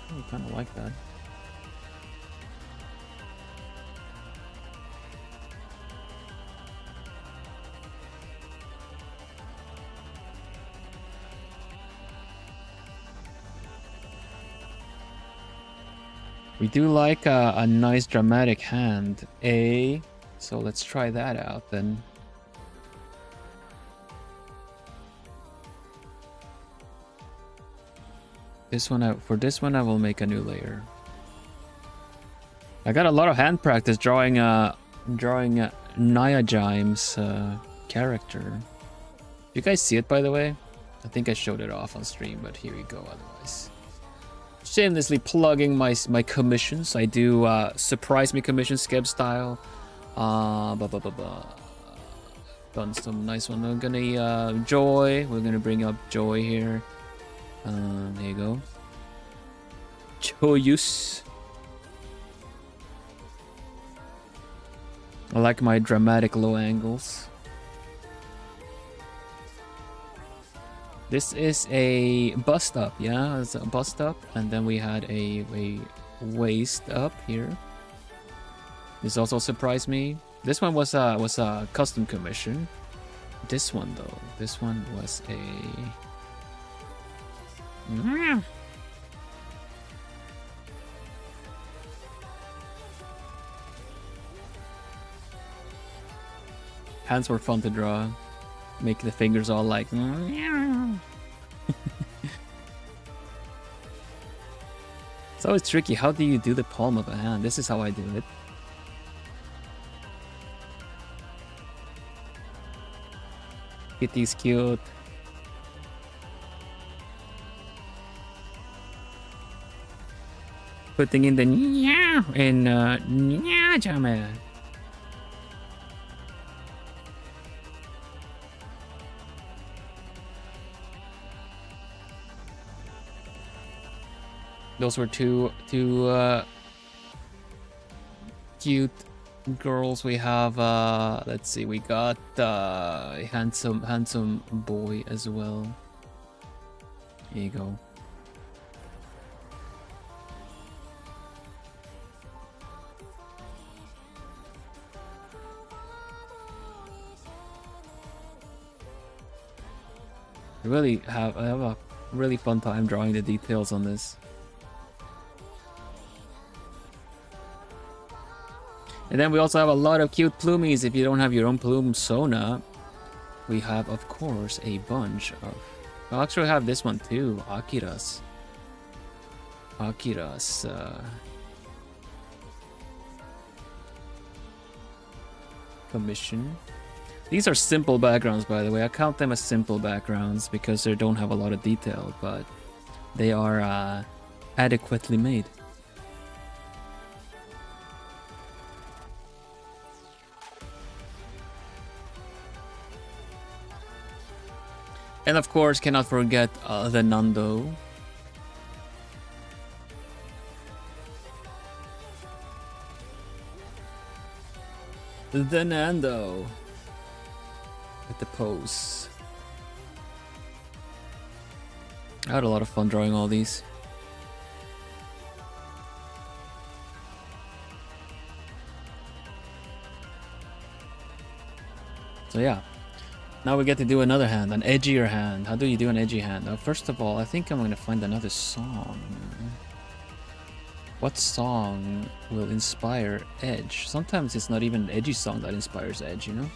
I kinda like that. We do like a nice dramatic hand. So let's try that out then. For this one I will make a new layer. I got a lot of hand practice drawing Niajime's character. You guys see it, by the way? I think I showed it off on stream, but here you go otherwise. Shamelessly plugging my commissions. I do surprise me commissions, Skeb style. Done some nice one. I'm gonna Joy. We're gonna bring up Joy here. There you go. Joyous. I like my dramatic low angles. This is a bust up, yeah, it's a bust up, and then we had a waist up here. This also surprised me. This one was a custom commission. This one though, this one was a hands were fun to draw. Make the fingers all like It's always tricky. How do you do the palm of a hand? This is how I do it. Kitty's cute. Putting in the in jam. Those were two cute girls. We have let's see, we got handsome boy as well. Here you go. I have a really fun time drawing the details on this. And then we also have a lot of cute plumies. If you don't have your own plume Sona, we have, of course, a bunch of... I'll actually have this one too, Akira's commission. These are simple backgrounds, by the way. I count them as simple backgrounds because they don't have a lot of detail, but they are adequately made. And of course, cannot forget the Nando. The Nando. With the pose. I had a lot of fun drawing all these. So yeah. Now we get to do another hand, an edgier hand. How do you do an edgy hand? First of all, I think I'm going to find another song. What song will inspire edge? Sometimes it's not even an edgy song that inspires edge, you know?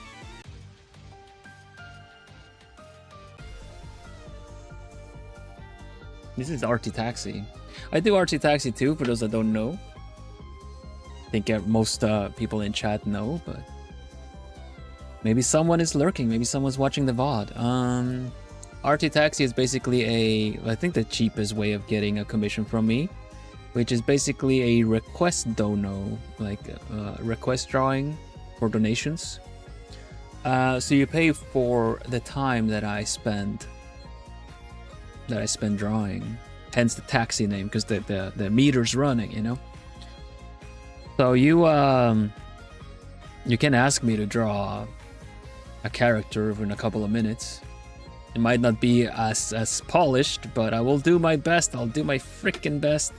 This is Arty Taxi. I do Arty Taxi too, for those that don't know. I think most people in chat know, but... maybe someone is lurking, maybe someone's watching the VOD. Arty Taxi is basically I think the cheapest way of getting a commission from me, which is basically a request dono, like request drawing for donations. So you pay for the time that I spend drawing, hence the taxi name, because the meter's running, you know. So you can ask me to draw a character in a couple of minutes. It might not be as polished, but I will do my best. I'll do my freaking best.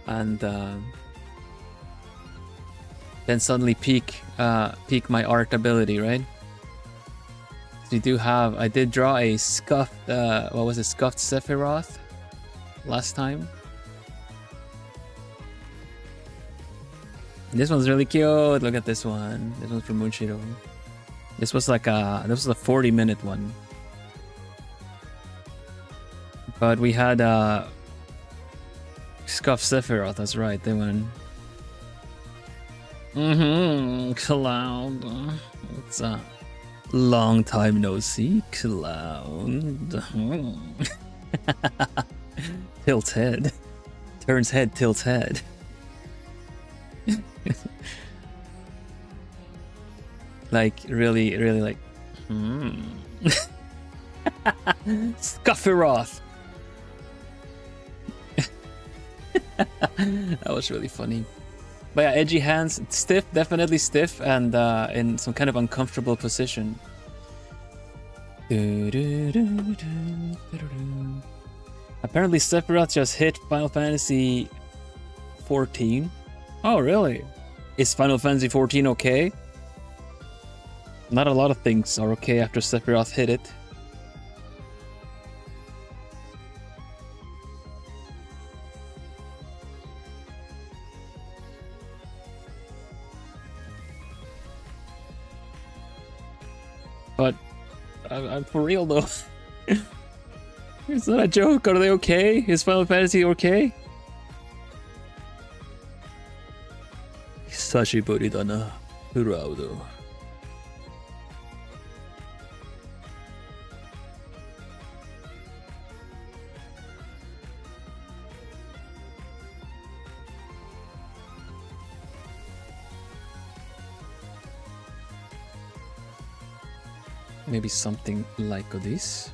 And then suddenly peak my art ability, right? So I did draw a scuffed, what was it, scuffed Sephiroth last time. This one's really cute. Look at this one. This one's from Munchiro. This was like this was a 40-minute one. But we had Scuff Sephiroth, that's right, they went. Cloud. It's a long time no see, Cloud. Tilts head. Turns head, tilts head. Like, really, really like, Scufferoth. That was really funny. But yeah, edgy hands, stiff, definitely stiff, and in some kind of uncomfortable position. Apparently Sephiroth just hit Final Fantasy 14. Oh, really? Is Final Fantasy 14 okay? Not a lot of things are okay after Sephiroth hit it. But I'm for real though. It's not a joke. Are they okay? Is Final Fantasy okay? Sashiburi da na, Hiraudo. Maybe something like this.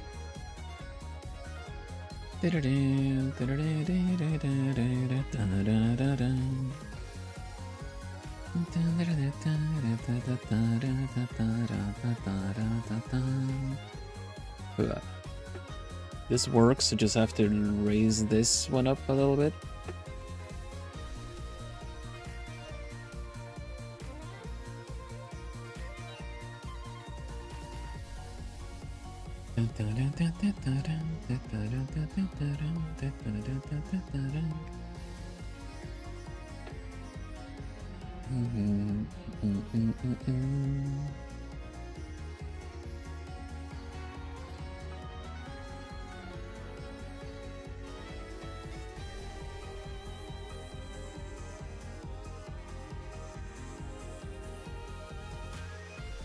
This works, you just have to raise this one up a little bit.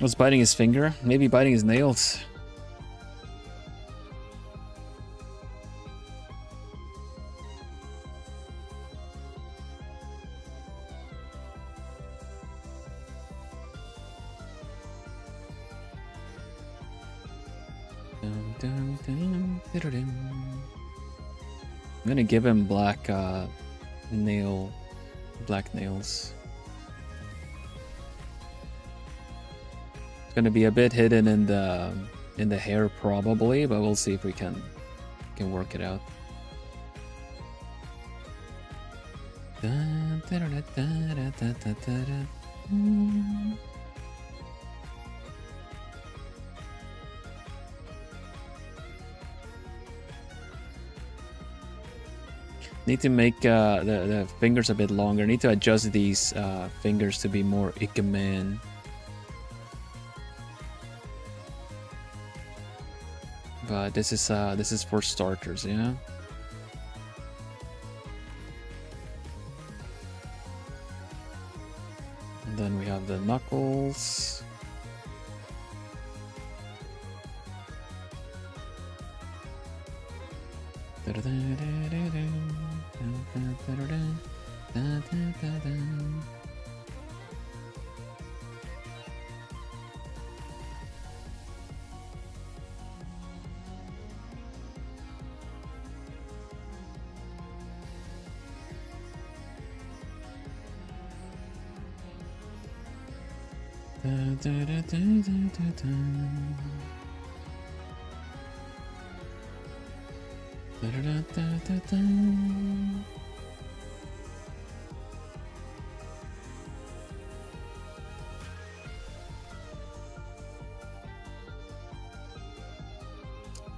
Was biting his finger? Maybe biting his nails. I'm gonna give him black nails. It's gonna be a bit hidden in the hair probably, but we'll see if we can work it out. Need to make the fingers a bit longer. Need to adjust these fingers to be more Ikemen. But this is for starters, yeah. And then we have the knuckles.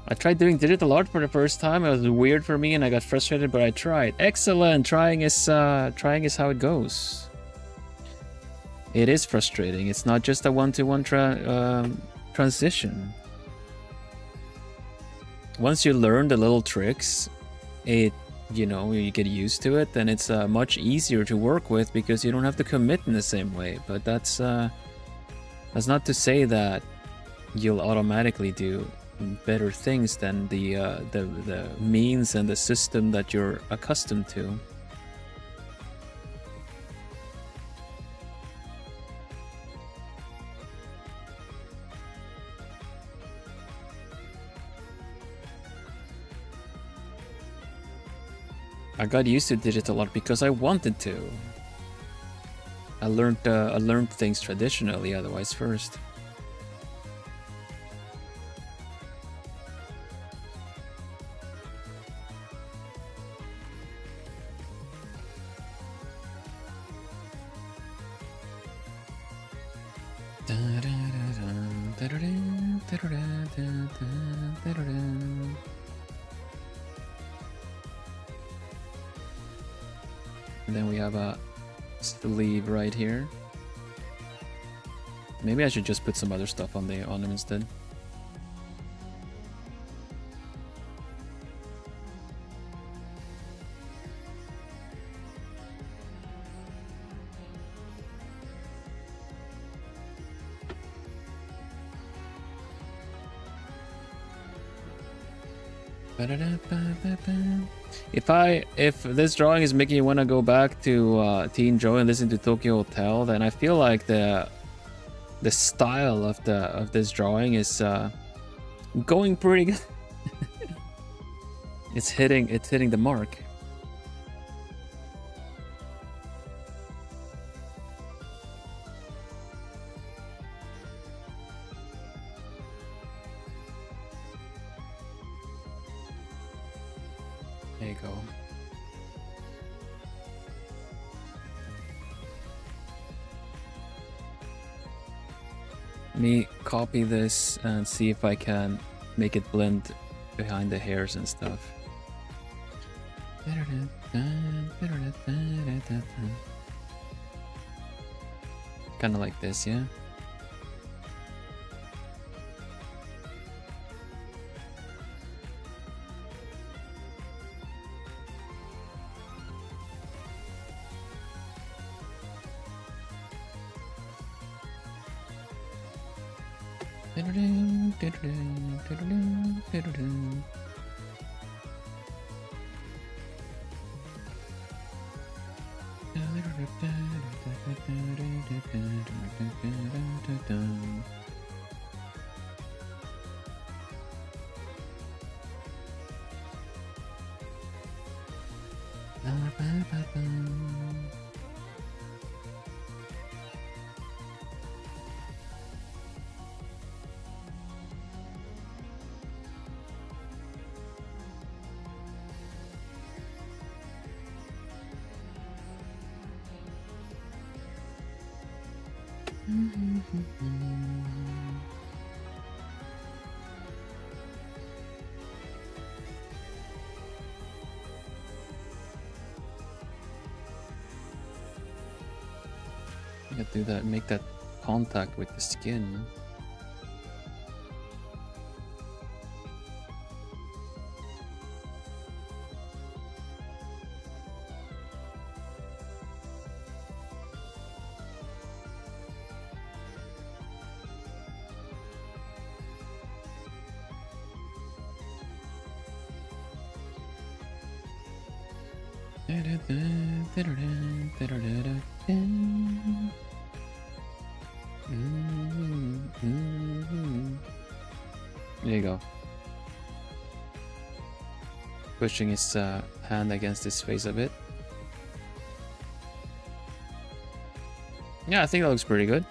I tried doing digital art for the first time. It was weird for me and I got frustrated, but I tried. Excellent! Trying is how it goes. It is frustrating. It's not just a one-to-one transition. Once you learn the little tricks, you get used to it, then it's much easier to work with because you don't have to commit in the same way. But that's not to say that you'll automatically do better things than the means and the system that you're accustomed to. I got used to digital art because I wanted to. I learned things traditionally otherwise first. And then we have a sleeve right here. Maybe I should just put some other stuff on them instead. If this drawing is making you want to go back to Teen Joy and listen to Tokyo Hotel, then I feel like the style of this drawing is going pretty good. It's hitting the mark. There you go. Let me copy this and see if I can make it blend behind the hairs and stuff. Kind of like this, yeah? I gotta do that, make that contact with the skin. There you go. Pushing his hand against his face a bit. Yeah, I think that looks pretty good.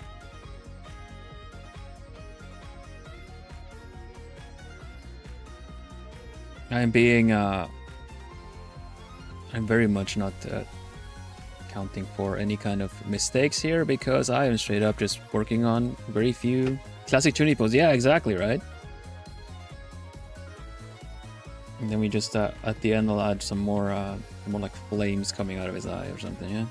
I'm very much not accounting for any kind of mistakes here because I am straight up just working on very few classic tuning poses. Yeah, exactly, right? And then we just at the end I'll add some more like flames coming out of his eye or something, yeah.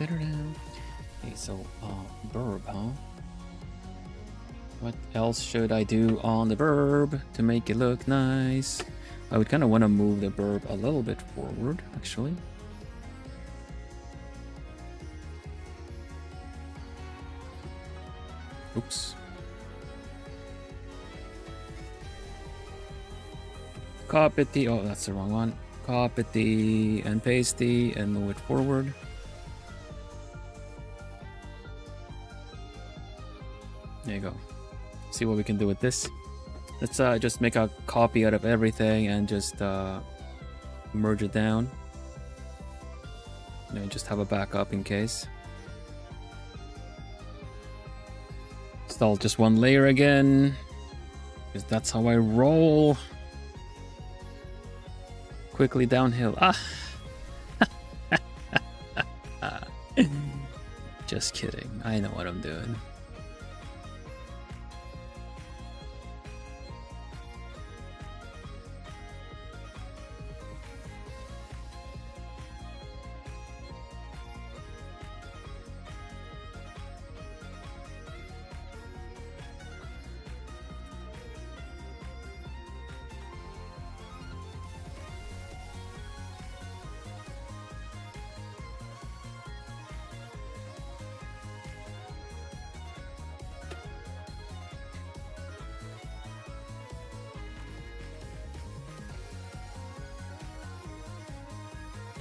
Okay, so verb, huh? What else should I do on the verb to make it look nice? I would kind of want to move the verb a little bit forward, actually. Oops. Copy the, oh, that's the wrong one. Copy the and paste the and move it forward. There you go. See what we can do with this. Let's just make a copy out of everything and just merge it down. And just have a backup in case. Install just one layer again, because that's how I roll. Quickly downhill. Ah. Just kidding. I know what I'm doing.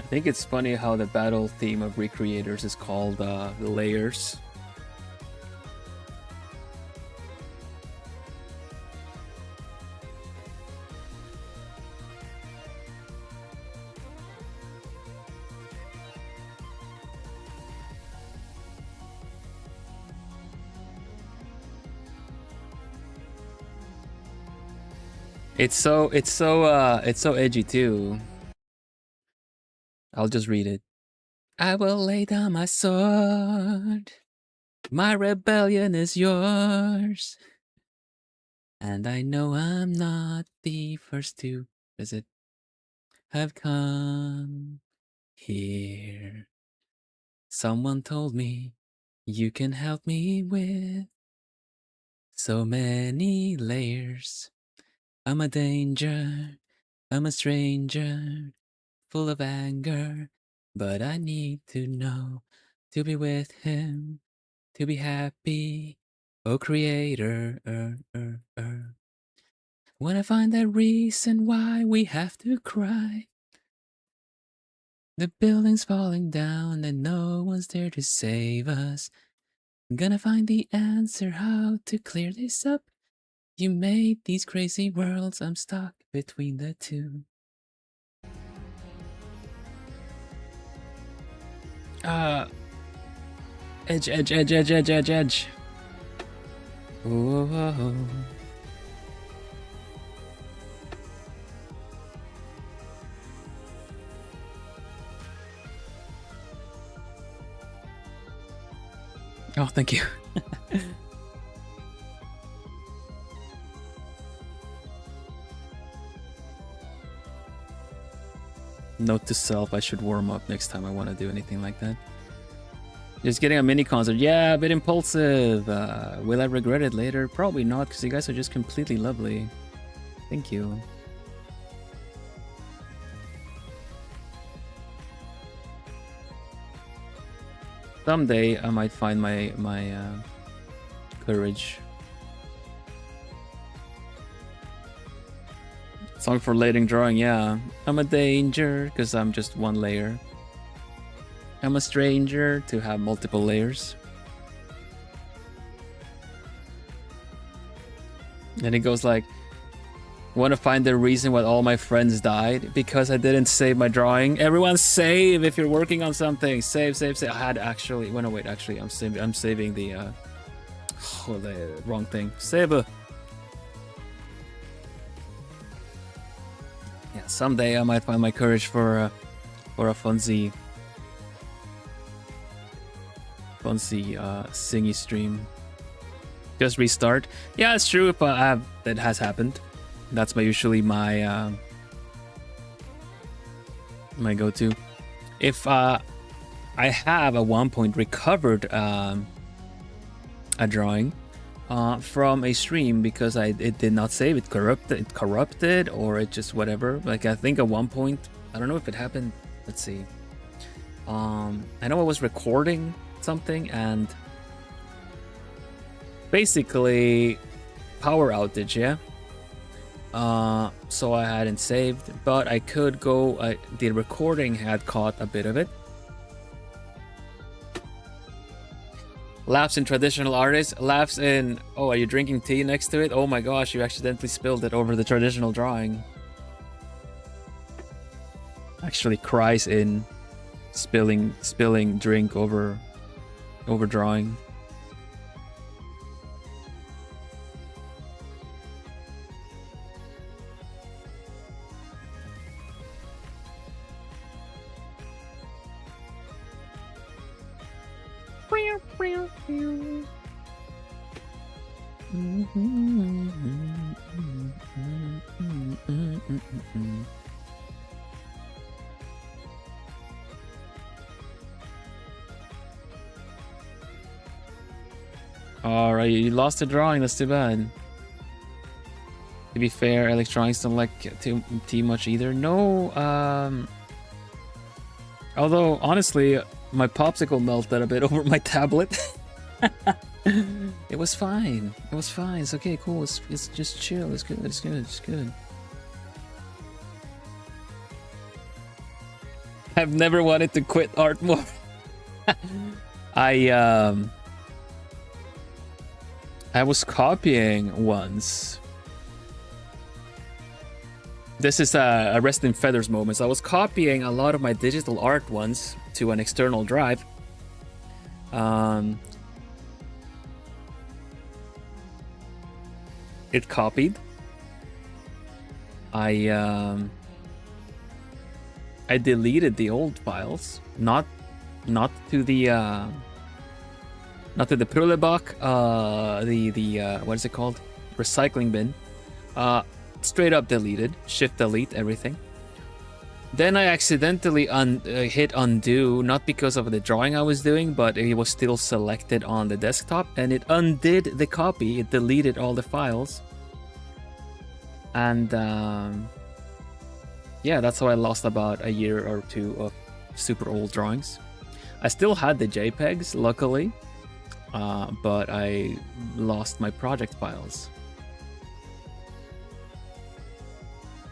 I think it's funny how the battle theme of Recreators is called the layers. It's so edgy too. I'll just read it. I will lay down my sword. My rebellion is yours. And I know I'm not the first to visit. Have come here. Someone told me you can help me with so many layers. I'm a danger. I'm a stranger. Full of anger, but I need to know to be with him, to be happy, oh creator. When I find that reason why we have to cry, the building's falling down and no one's there to save us. I'm gonna find the answer how to clear this up. You made these crazy worlds, I'm stuck between the two. Edge. Whoa. Oh, thank you. Note to self, I should warm up next time I want to do anything like that. Just getting a mini concert. Yeah, a bit impulsive. Will I regret it later? Probably not, because you guys are just completely lovely. Thank you. Someday I might find my courage. Song for letting drawing, yeah. I'm a danger, because I'm just one layer. I'm a stranger, to have multiple layers. And it goes like, want to find the reason why all my friends died? Because I didn't save my drawing. Everyone save if you're working on something. Save. I had actually, well, no, wait, actually, I'm saving the, the wrong thing. Save. Yeah, someday I might find my courage for a funsy singy stream. Just restart. Yeah, it's true. If that has happened. That's usually my my go-to. If I I have at one point recovered a drawing from a stream because it did not save. It corrupted, or it just whatever. Like I think at one point, I don't know if it happened. Let's see. I know I was recording something and basically power outage, yeah. So I hadn't saved, but I could go. The recording had caught a bit of it. Laughs in traditional artists. Laughs in. Oh, are you drinking tea next to it? Oh my gosh, you accidentally spilled it over the traditional drawing. Actually cries in spilling drink over drawing. Alright, you lost the drawing, that's too bad. To be fair, electronics don't like too much either. No, although honestly, my popsicle melted a bit over my tablet. It was fine. It was fine. It's okay, cool. It's just chill. It's good. It's good. It's good. I've never wanted to quit art more. I was copying once. This is a Rest in Feathers moment. So I was copying a lot of my digital art once to an external drive. It copied. I deleted the old files, not to the Prulebach, what is it called? Recycling bin. Straight up deleted, shift delete everything. Then I accidentally hit undo, not because of the drawing I was doing, but it was still selected on the desktop, and it undid the copy. It deleted all the files. And yeah, that's how I lost about a year or two of super old drawings. I still had the JPEGs, luckily, but I lost my project files.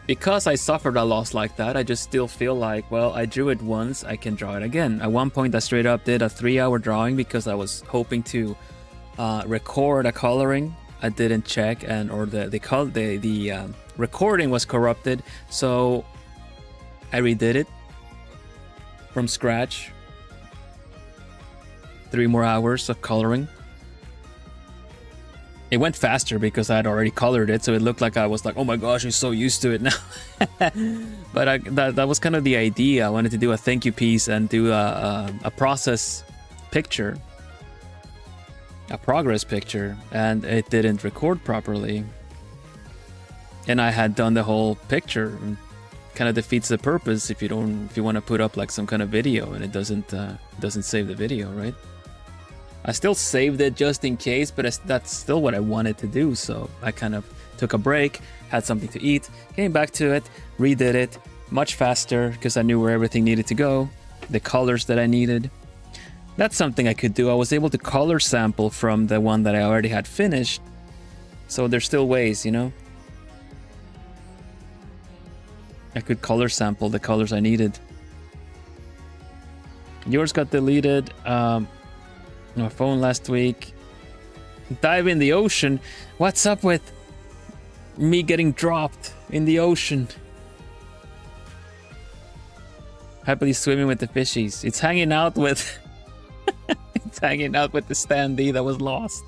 Because I suffered a loss like that, I just still feel like, well, I drew it once, I can draw it again. At one point, I straight up did a 3-hour drawing because I was hoping to record a coloring. I didn't check, or the recording was corrupted, so I redid it from scratch. 3 more hours of coloring. It went faster because I had already colored it, so it looked like I was like, oh my gosh, I'm so used to it now. But that was kind of the idea. I wanted to do a thank you piece and do a process picture, a progress picture, and it didn't record properly. And I had done the whole picture. Kind of defeats the purpose if you want to put up like some kind of video and it doesn't save the video, right? I still saved it just in case, but that's still what I wanted to do. So I kind of took a break, had something to eat, came back to it, redid it much faster because I knew where everything needed to go, the colors that I needed. That's something I could do. I was able to color sample from the one that I already had finished. So there's still ways, you know? I could color sample the colors I needed. Yours got deleted. My phone last week. Dive in the ocean. What's up with me getting dropped in the ocean? Happily swimming with the fishies. It's hanging out with it's hanging out with the standee that was lost.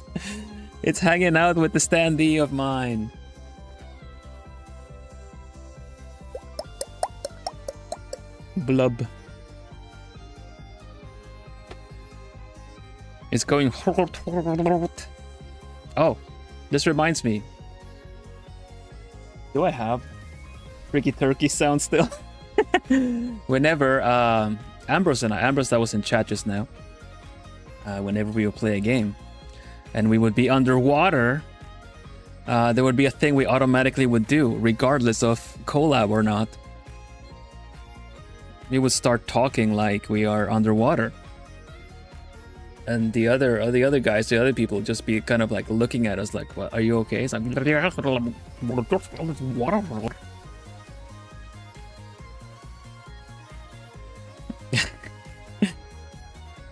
It's hanging out with the standee of mine. Blub. It's going. Oh, this reminds me. Do I have Ricky Turkey sound still? Whenever Ambrose and I. Ambrose that was in chat just now. Whenever we would play a game, and we would be underwater, there would be a thing we automatically would do, regardless of collab or not. We would start talking like we are underwater, and the other guys, the other people, just be kind of like looking at us like, "What? Are you okay?" It's like,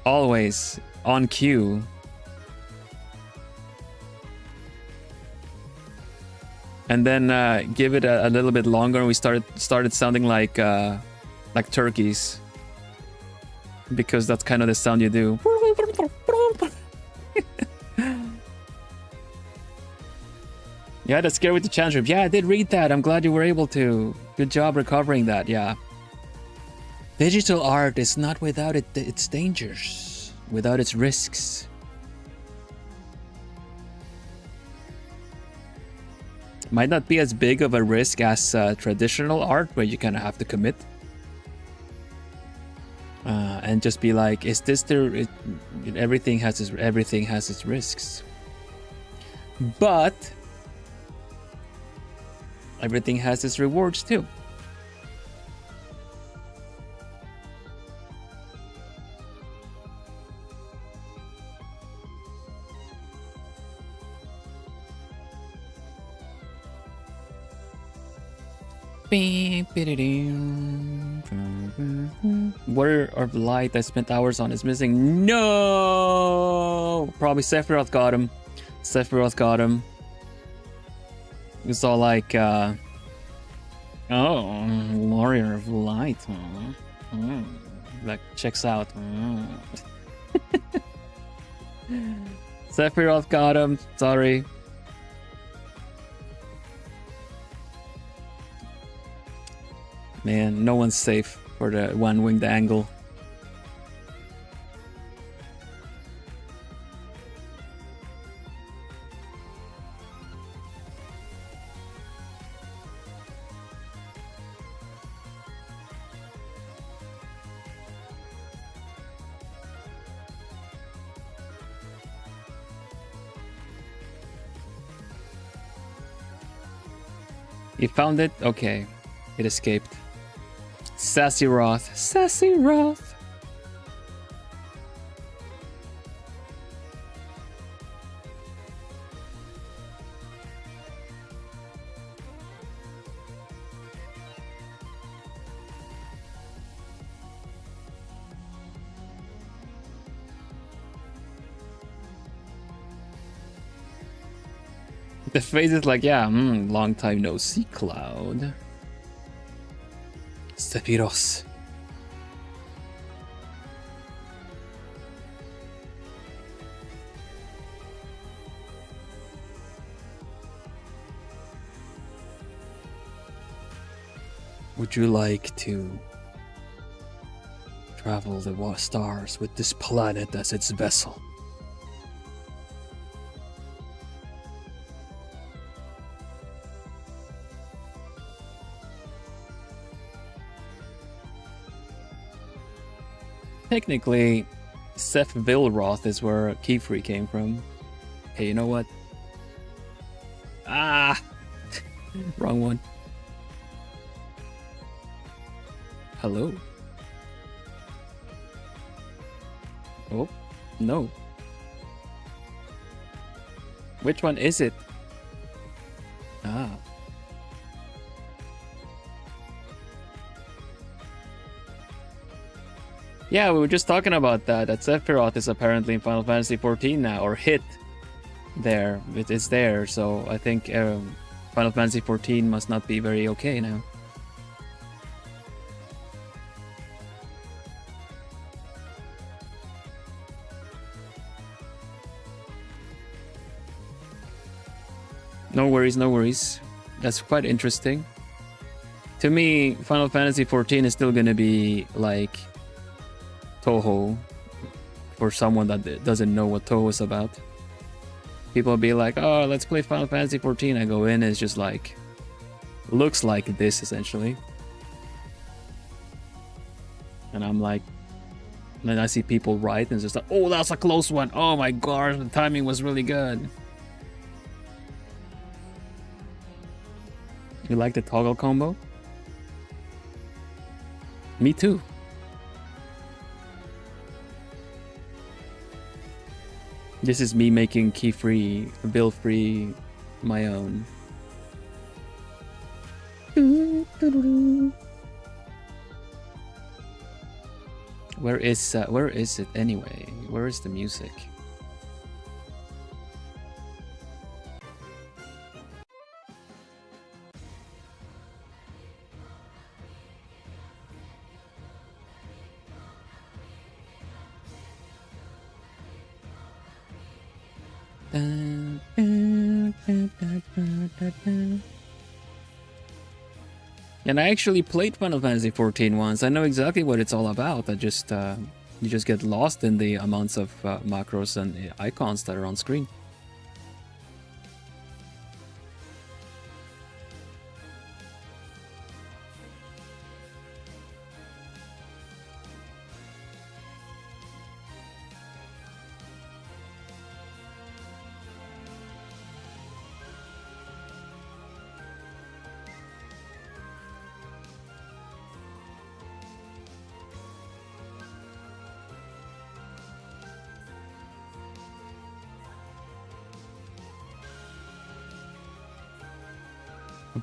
always on cue. And then give it a little bit longer, and we started sounding like turkeys, because that's kind of the sound you do. Yeah, that's scary with the challenge room. Yeah, I did read that. I'm glad you were able to. Good job recovering that. Yeah. Digital art is not without its dangers, without its risks. Might not be as big of a risk as traditional art, where you kind of have to commit. And just be like, is this everything has its risks. But everything has its rewards too. Water of Light I spent hours on is missing. No! Probably Sephiroth got him. It's all like, oh, Warrior of Light. Like, checks out. Sephiroth got him. Sorry. Man, no one's safe for the one-winged angle. You found it? Okay. It escaped. Sassy Roth. Sassy Roth. The face is like, yeah, long time no see, Cloud. Sephiroth. Would you like to travel the stars with this planet as its vessel? Technically, Seth Vilroth is where Keyfree came from. Hey, you know what? Ah! Wrong one. Hello? Oh, no. Which one is it? Ah. Yeah, we were just talking about that. That Sephiroth is apparently in Final Fantasy XIV now, or hit there. It's there, so I think Final Fantasy XIV must not be very okay now. No worries, no worries. That's quite interesting. To me, Final Fantasy XIV is still gonna be like Toho for someone that doesn't know what Toho is about. People will be like, oh, let's play Final Fantasy XIV. I go in, it's just like, looks like this essentially. And I'm like, And then I see people write and it's just like, oh, that's a close one. Oh my gosh, the timing was really good. You like the toggle combo? Me too. This is me making key-free, bill-free, my own. Where is it anyway? Where is the music? And I actually played Final Fantasy XIV once. I know exactly what it's all about. I just you just get lost in the amounts of macros and icons that are on screen.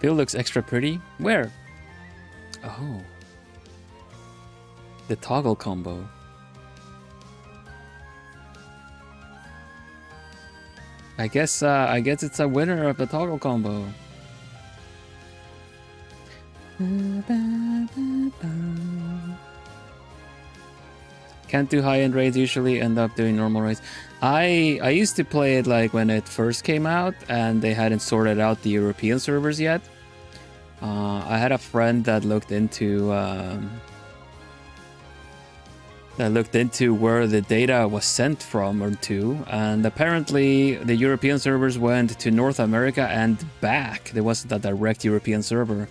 Bill looks extra pretty. Where? Oh. The toggle combo. I guess it's a winner of the toggle combo. Can't do high-end raids, usually end up doing normal raids. I used to play it like when it first came out and they hadn't sorted out the European servers yet. I had a friend that looked into where the data was sent from or to, and apparently the European servers went to North America and back. There wasn't a direct European server.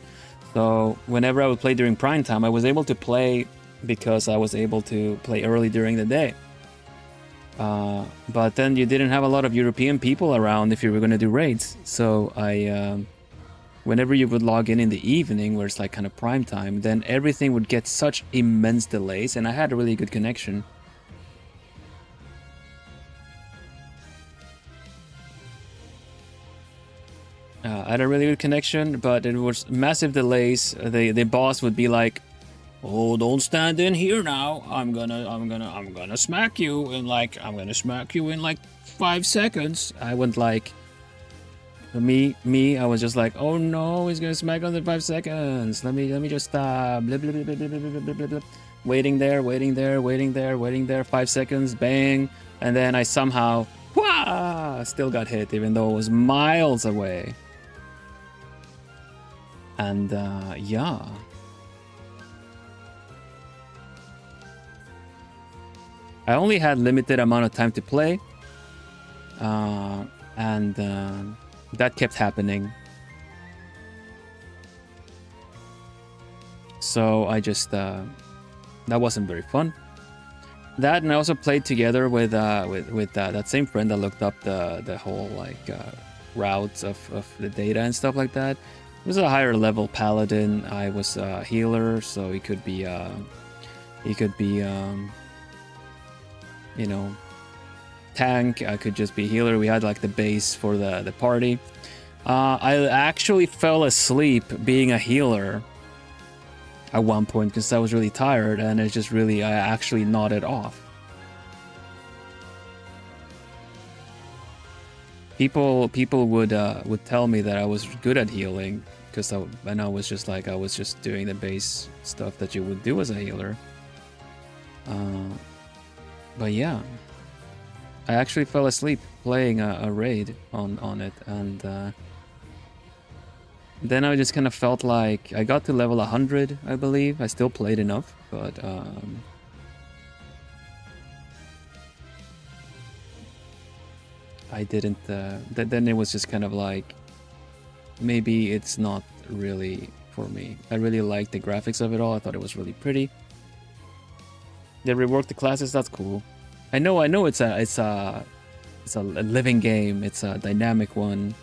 So whenever I would play during prime time, I was able to play because I was able to play early during the day. But then you didn't have a lot of European people around if you were going to do raids. So whenever you would log in the evening, where it's like kind of prime time, then everything would get such immense delays, and I had a really good connection. I had a really good connection, but it was massive delays. The boss would be like, "Oh, don't stand in here now. I'm gonna smack you in like 5 seconds." I went like, I was just like, "Oh no, he's gonna smack under 5 seconds. Let me just blah, blah, blah, blah, blah, blah, blah, blah, blah. Waiting there, 5 seconds, bang, and then I somehow still got hit, even though it was miles away. And yeah. I only had limited amount of time to play, and that kept happening. So I just that wasn't very fun. That, and I also played together with that same friend that looked up the whole like routes of the data and stuff like that. It was a higher level paladin. I was a healer, so he could be you know, tank. I could just be healer. We had like the base for the party. I actually fell asleep being a healer at one point because I was really tired, and it's just really, I actually nodded off. People would tell me that I was good at healing because I was just like, I was just doing the base stuff that you would do as a healer. But yeah, I actually fell asleep playing a raid on it, and then I just kind of felt like I got to level 100, I believe. I still played enough, but I didn't. Then it was just kind of like, maybe it's not really for me. I really liked the graphics of it all. I thought it was really pretty. They reworked the classes. That's cool. I know. It's a living game. It's a dynamic one.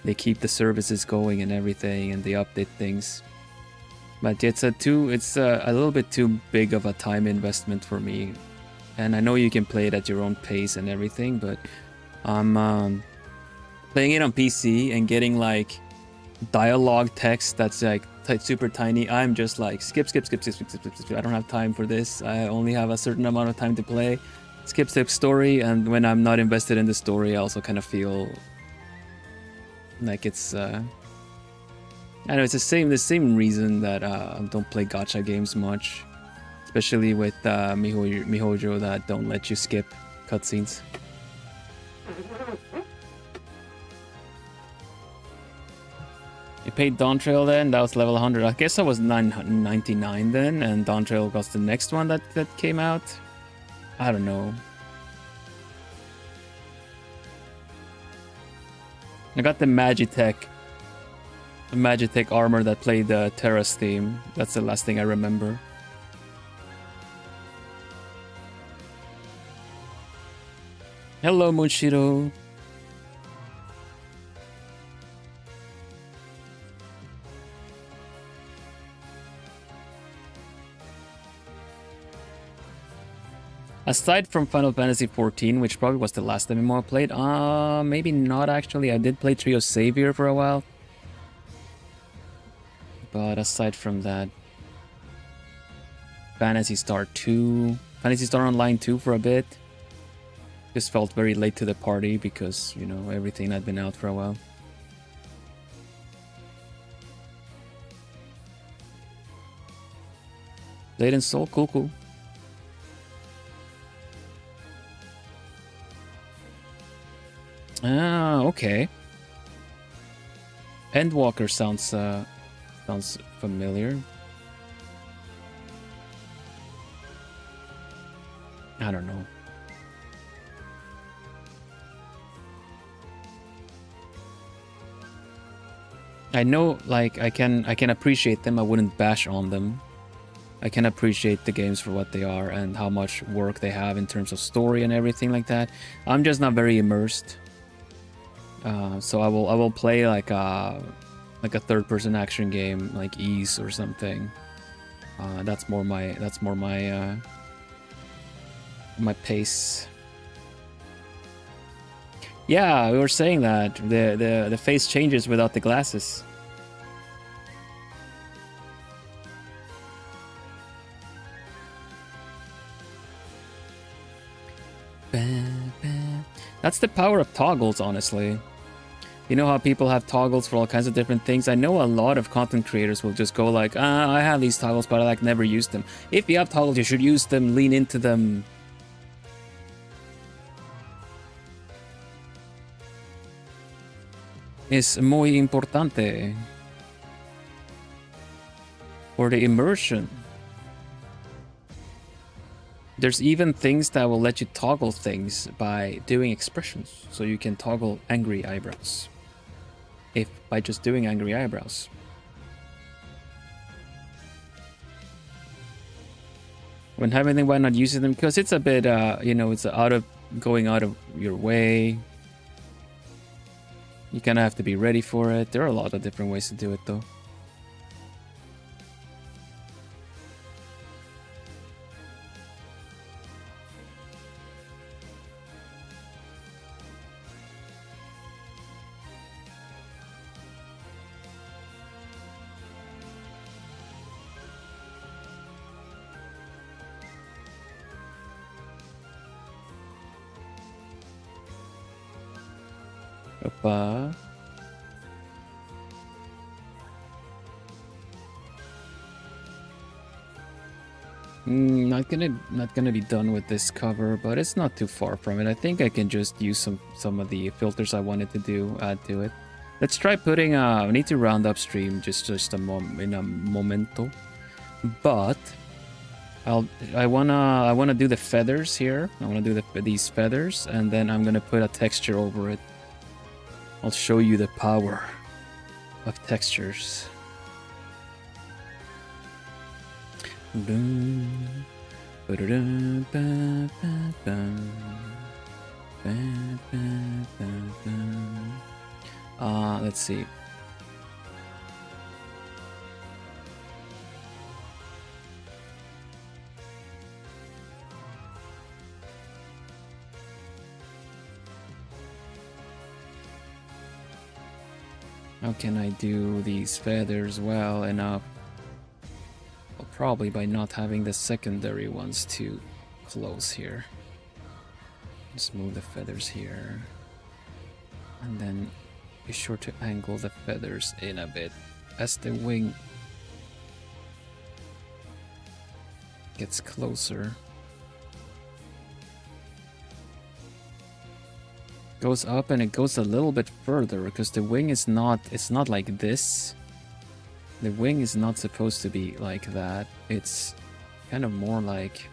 They keep the services going and everything, and they update things. But it's a little bit too big of a time investment for me. And I know you can play it at your own pace and everything, but I'm playing it on PC and getting like dialogue text that's like super tiny. I'm just like skip. I don't have time for this. I only have a certain amount of time to play. Skip story, and when I'm not invested in the story, I also kind of feel like it's I know it's the same reason that I don't play gacha games much, especially with Mihojo that don't let you skip cutscenes. You paid Dawn Trail then? That was level 100. I guess I was 999 then, and Dawn Trail was the next one that came out. I don't know. I got the Magitech armor that played the Terra's theme. That's the last thing I remember. Hello, Munshiro. Aside from Final Fantasy XIV, which probably was the last MMO I played, maybe not actually. I did play Trio Savior for a while. But aside from that, Phantasy Star Online 2 for a bit. Just felt very late to the party because, you know, everything had been out for a while. Blade and Soul, cool. Ah, okay. Endwalker sounds familiar. I don't know. I know, like, I can appreciate them. I wouldn't bash on them. I can appreciate the games for what they are and how much work they have in terms of story and everything like that. I'm just not very immersed. So I will play like a third-person action game like Ease or something. That's more my my pace. Yeah, we were saying that the face changes without the glasses. That's the power of toggles, honestly. You know how people have toggles for all kinds of different things? I know a lot of content creators will just go like, I have these toggles, but I like never use them. If you have toggles, you should use them, lean into them. Es muy importante for the immersion. There's even things that will let you toggle things by doing expressions. So you can toggle angry eyebrows. By just doing angry eyebrows. When having them, why not using them? Because it's a bit, you know, it's going out of your way. You kind of have to be ready for it. There are a lot of different ways to do it, though. Opa. Not gonna be done with this cover, but it's not too far from it. I think I can just use some of the filters I wanted to do, add to it. Let's try putting I need to round up stream just in a momento. But I wanna do the feathers here. I wanna do these feathers, and then I'm gonna put a texture over it. I'll show you the power of textures. Let's see. How can I do these feathers well enough? Well, probably by not having the secondary ones too close here. Just move the feathers here. And then be sure to angle the feathers in a bit as the wing gets closer. Goes up and it goes a little bit further because the wing is not, it's not like this. The wing is not supposed to be like that. It's kind of more like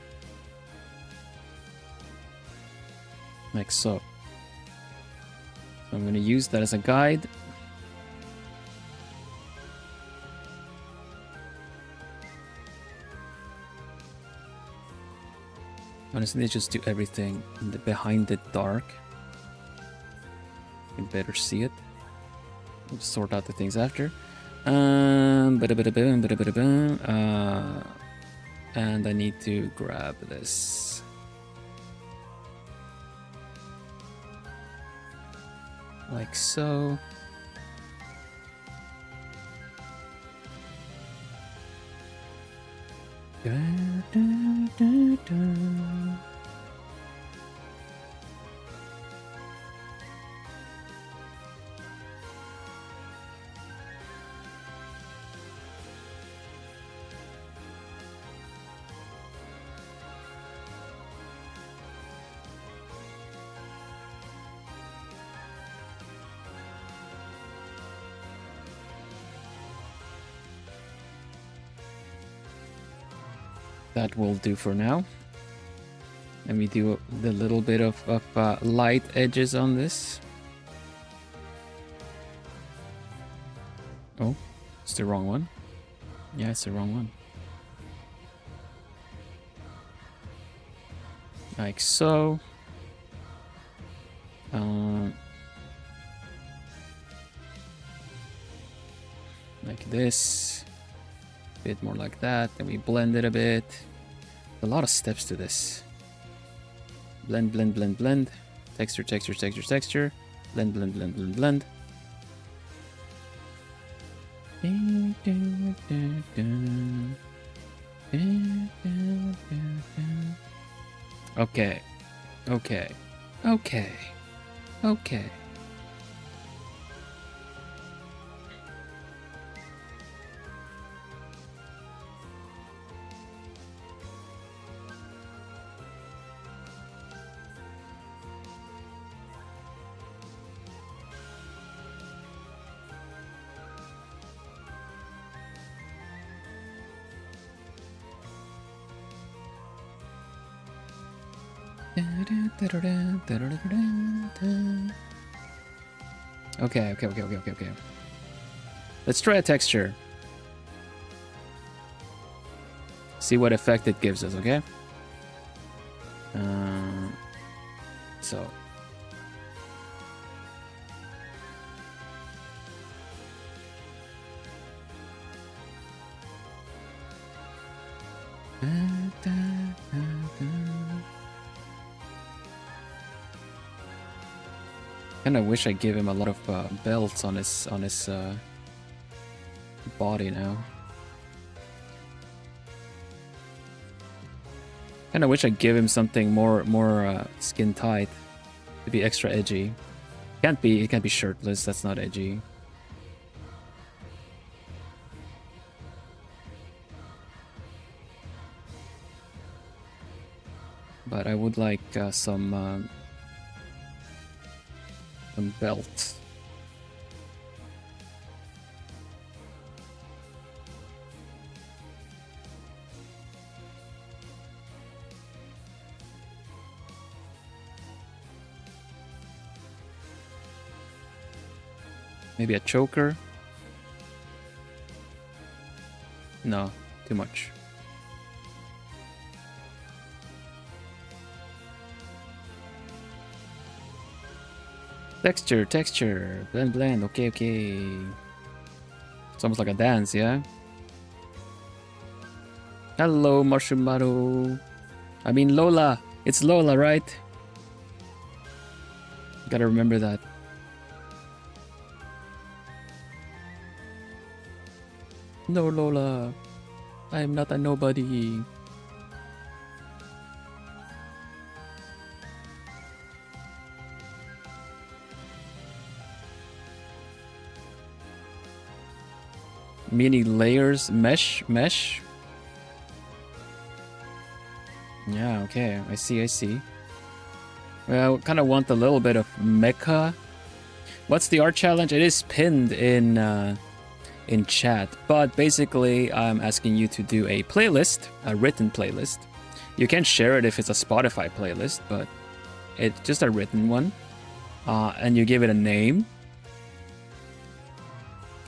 so. I'm going to use that as a guide. Honestly, just do everything behind the dark. You better see it. We'll sort out the things after. And I need to grab this. Like so. That will do for now. Let me do the little bit of light edges on this. Oh, it's the wrong one. Yeah, it's the wrong one. Like so. Like this. A bit more like that. Then we blend it a bit. A lot of steps to this. Blend, blend, blend, blend. Texture, texture, texture, texture. Blend, blend, blend, blend, blend. Okay. Okay. Okay. Okay. Okay. Let's try a texture. See what effect it gives us, okay? So. Kinda wish I gave him a lot of belts on his body now. Kinda wish I give him something more skin tight to be extra edgy. It can't be shirtless. That's not edgy. But I would like some belt. Maybe a choker? No, too much. Texture. Blend. Okay. It's almost like a dance, yeah? Hello, Marshmallow. I mean, Lola. It's Lola, right? Gotta remember that. No, Lola. I am not a nobody. Many layers, mesh. Yeah, okay, I see. Well, kind of want a little bit of mecha. What's the art challenge? It is pinned in chat, but basically I'm asking you to do a playlist, a written playlist. You can share it if it's a Spotify playlist, but it's just a written one. And you give it a name.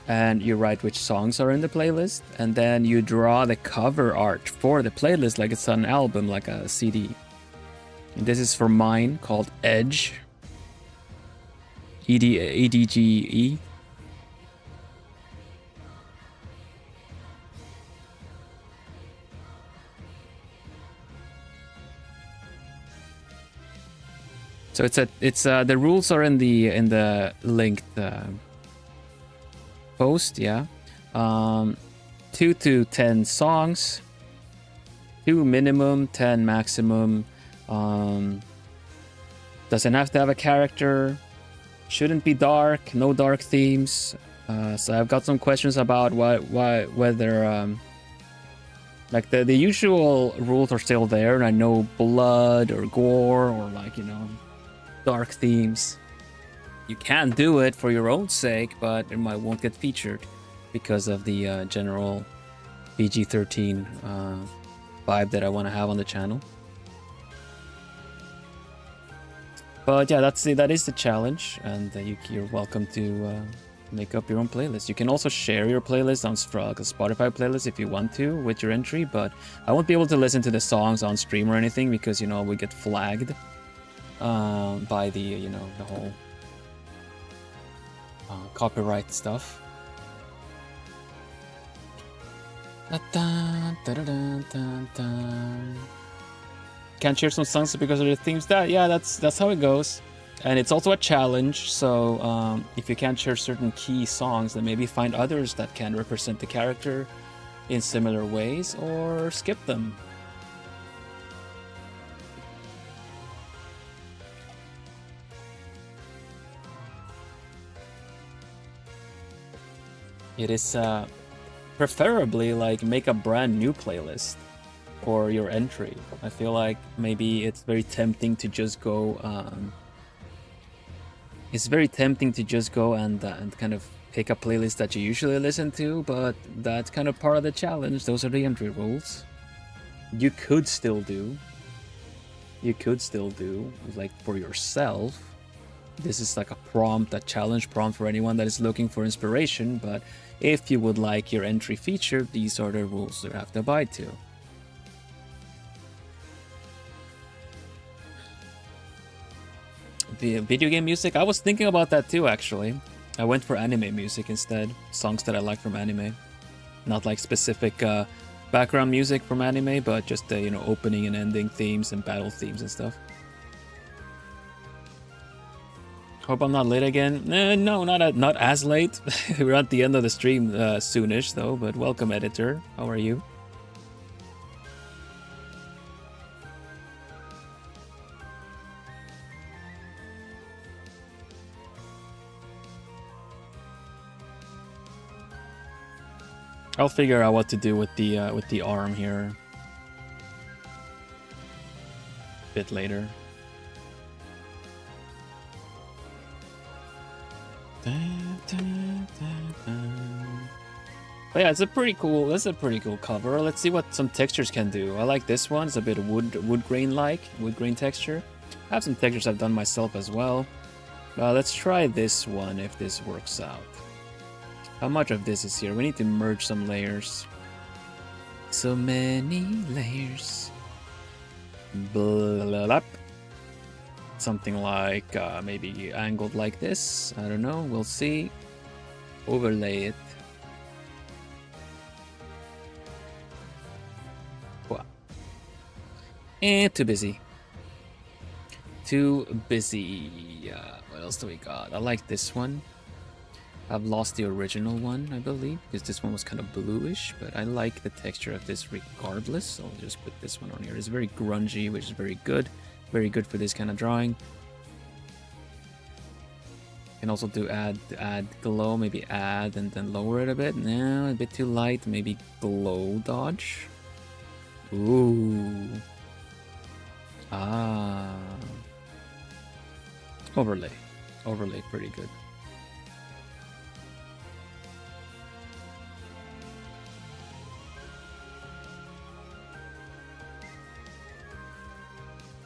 And you write which songs are in the playlist, and then you draw the cover art for the playlist like it's an album, like a CD. And this is for mine, called Edge. EDGE. So it's the rules are in the linked post, yeah. 2 to 10 songs, 2 minimum, 10 maximum. Doesn't have to have a character. Shouldn't be dark. No dark themes. So I've got some questions about whether like the usual rules are still there, and I know blood or gore or like, you know, dark themes. You can do it for your own sake, but it won't get featured because of the general PG-13 vibe that I want to have on the channel. But yeah, that is the challenge, and you're welcome to make up your own playlist. You can also share your playlist on a Spotify playlist if you want to with your entry, but I won't be able to listen to the songs on stream or anything because, you know, we get flagged by the, you know, the whole copyright stuff. Can't share some songs because of the themes. That's how it goes, and it's also a challenge. So if you can't share certain key songs, then maybe find others that can represent the character in similar ways, or skip them. It is preferably like make a brand new playlist for your entry. I feel like maybe it's very tempting to just go and kind of pick a playlist that you usually listen to, but that's kind of part of the challenge. Those are the entry rules. You could still do like for yourself. This is like a prompt, a challenge prompt for anyone that is looking for inspiration, but if you would like your entry featured, these are the rules you have to abide to. The video game music, I was thinking about that too, actually. I went for anime music instead, songs that I like from anime. Not like specific background music from anime, but just the, you know, opening and ending themes and battle themes and stuff. Hope I'm not late again. No, not as late. We're at the end of the stream soonish though, but welcome, editor. How are you? I'll figure out what to do with the arm here a bit later. But yeah, it's a pretty cool. That's a pretty cool cover. Let's see what some textures can do. I like this one. It's a bit of wood grain texture. I have some textures I've done myself as well. Let's try this one if this works out. How much of this is here? We need to merge some layers. So many layers. Blah, blah, blah. something like maybe angled like this. I don't know. We'll see. Overlay it. Wow. And too busy. Too busy. What else do we got? I like this one. I've lost the original one, I believe, because this one was kind of bluish, but I like the texture of this regardless, so I'll just put this one on here. It's very grungy, which is very good for this kind of drawing. Can also do add glow, maybe add and then lower it a bit. No, a bit too light, maybe glow dodge. Ooh. Ah. Overlay, pretty good.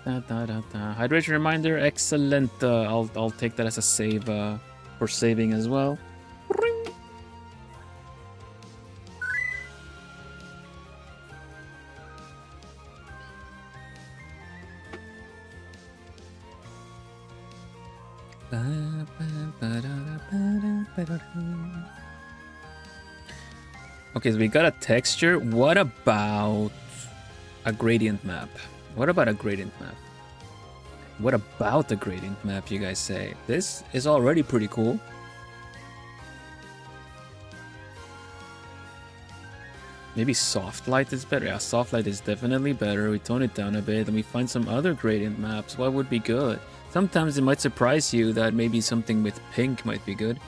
Hydration reminder, excellent. I'll take that as a save for saving as well. Okay, so we got a texture. What about a gradient map? What about a gradient map? What about the gradient map, you guys say? This is already pretty cool. Maybe soft light is better. Yeah, soft light is definitely better. We tone it down a bit and we find some other gradient maps. What would be good? Sometimes it might surprise you that maybe something with pink might be good.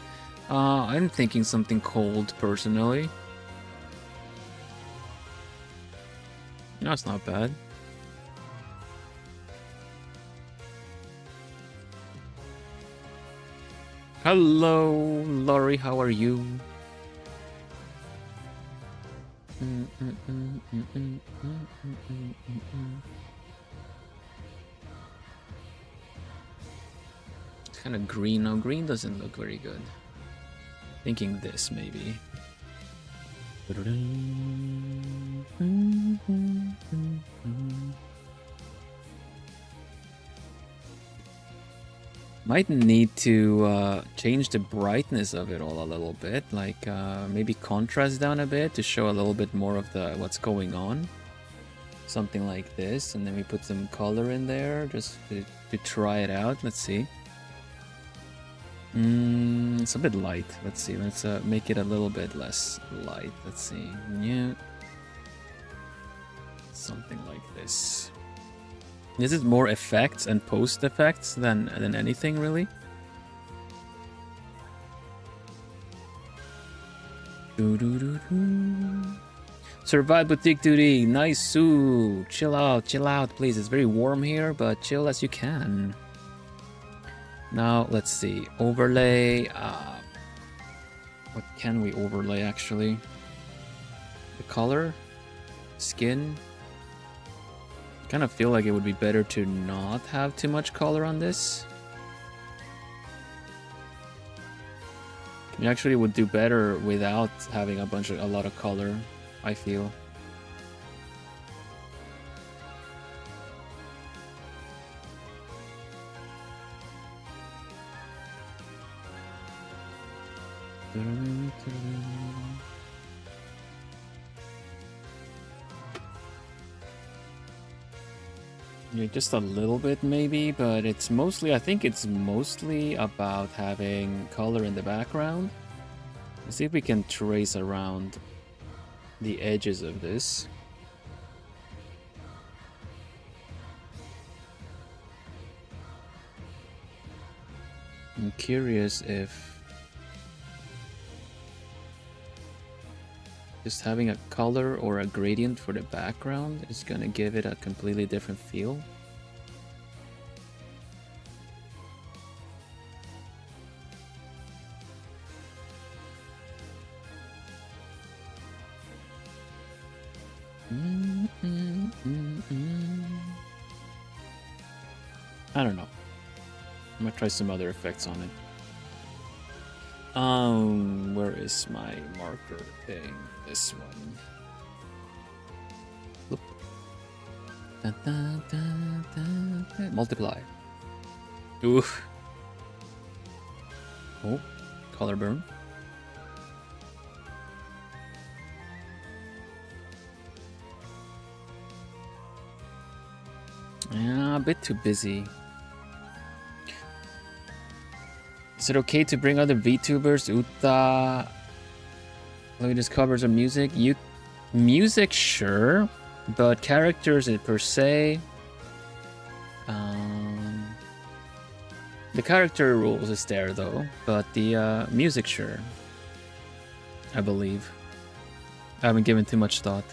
I'm thinking something cold, personally. No, it's not bad. Hello, Laurie, how are you? It's kind of green. No, green doesn't look very good. Thinking this, maybe. Might need to change the brightness of it all a little bit, like maybe contrast down a bit to show a little bit more of the what's going on. Something like this, and then we put some color in there just to try it out. Let's see. It's a bit light. Let's see. Let's make it a little bit less light. Let's see. Yeah. Something like this. This is more effects and post effects than anything, really. Survive boutique duty. Nice. Chill out, please. It's very warm here, but chill as you can. Now, let's see. Overlay. What can we overlay, actually? The color? Skin? Kind of feel like it would be better to not have too much color on this. You actually would do better without having a lot of color, I feel. Yeah, just a little bit maybe, but it's mostly, I think it's mostly about having color in the background. Let's see if we can trace around the edges of this. I'm curious if just having a color or a gradient for the background is gonna give it a completely different feel. I don't know. I'm gonna try some other effects on it. Where is my marker thing? This one. Look. Multiply. Oof. Oh, color burn. Yeah, a bit too busy. Is it okay to bring other VTubers? Uta. Let me just cover some music. Music, sure, but characters per se. The character rules is there though, but the music, sure. I believe. I haven't given too much thought.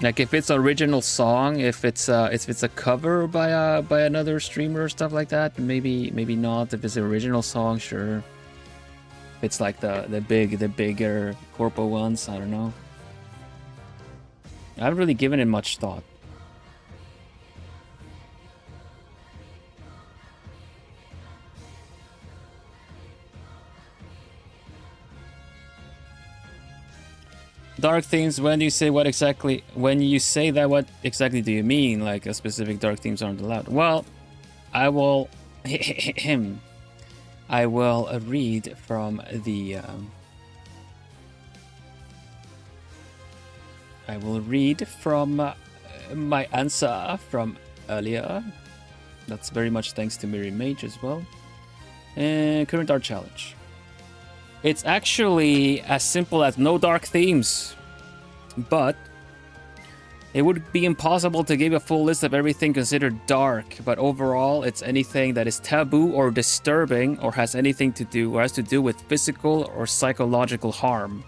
Like if it's original song, if it's a cover by another streamer or stuff like that, maybe not. If it's an original song, sure. If it's like the bigger corpo ones, I don't know. I haven't really given it much thought. Dark themes, when you say what exactly do you mean? Like a specific dark themes aren't allowed? Well, I will I will read from the I will read from my answer from earlier. That's very much thanks to Miri Mage as well. Current art challenge. It's actually as simple as no dark themes, but it would be impossible to give a full list of everything considered dark, but overall it's anything that is taboo or disturbing or has anything to do or has to do with physical or psychological harm.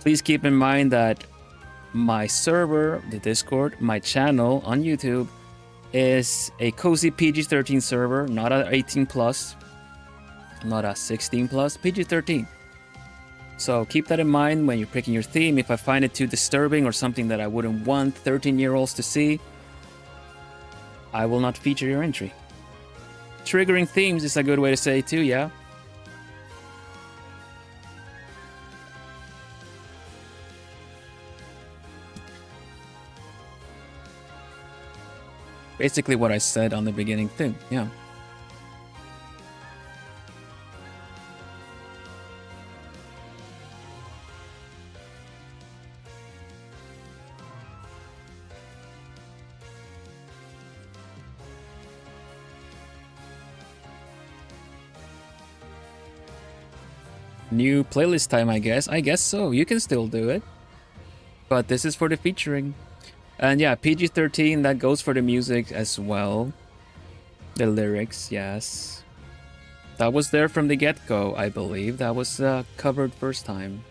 Please keep in mind that my server, the Discord, my channel on YouTube is a cozy PG-13 server, not a 18 plus. Not a 16 plus, PG-13. So keep that in mind when you're picking your theme. If I find it too disturbing or something that I wouldn't want 13-year-olds to see, I will not feature your entry. Triggering themes is a good way to say it too, yeah. Basically what I said on the beginning thing, yeah. New playlist time, I guess. I guess so. You can still do it. But this is for the featuring. And yeah, PG-13, that goes for the music as well. The lyrics, yes. That was there from the get-go, I believe. That was covered first time.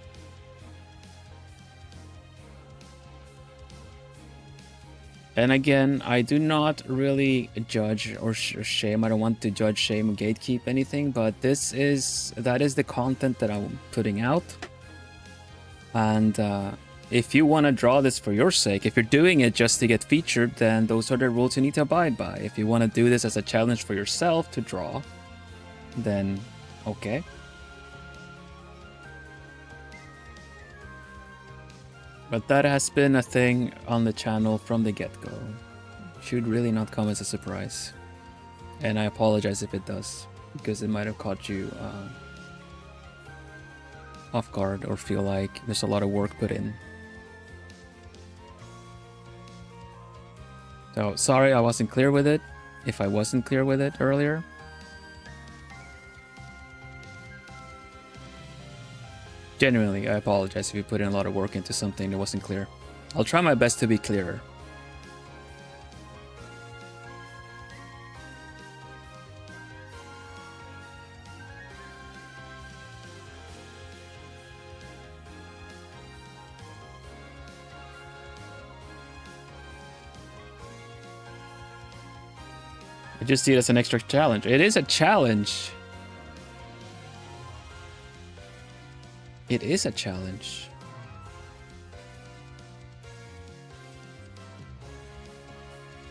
And again, I do not really judge or shame. I don't want to judge, shame, gatekeep anything, but that is the content that I'm putting out. And if you want to draw this for your sake, if you're doing it just to get featured, then those are the rules you need to abide by. If you want to do this as a challenge for yourself to draw, then okay. But that has been a thing on the channel from the get-go. Should really not come as a surprise. And I apologize if it does, because it might have caught you off guard or feel like there's a lot of work put in. So, sorry I wasn't clear with it, if I wasn't clear with it earlier. Genuinely, I apologize if you put in a lot of work into something that wasn't clear. I'll try my best to be clearer. I just see it as an extra challenge. It is a challenge. It is a challenge.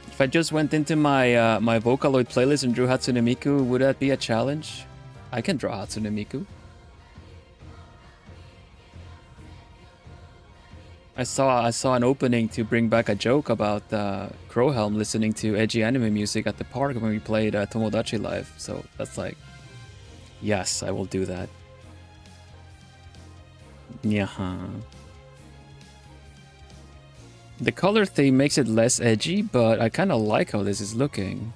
If I just went into my my Vocaloid playlist and drew Hatsune Miku, would that be a challenge? I can draw Hatsune Miku. I saw an opening to bring back a joke about Crowhelm listening to edgy anime music at the park when we played Tomodachi Live. So that's like, yes, I will do that. Yeah. The color theme makes it less edgy, but I kind of like how this is looking.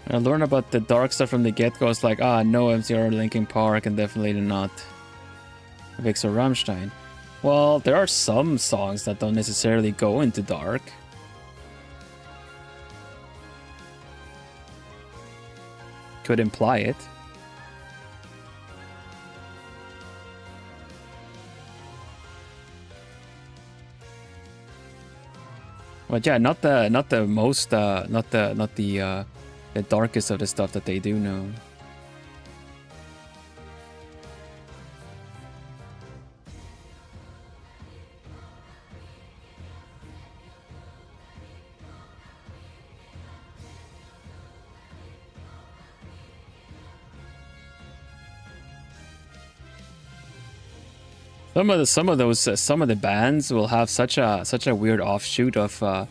I learned about the dark stuff from the get-go. It's like, no MCR Linkin Park and definitely not Victor Rammstein. Well, there are some songs that don't necessarily go into dark. Could imply it. But yeah, not the darkest of the stuff that they do know. Some of the bands will have such a weird offshoot of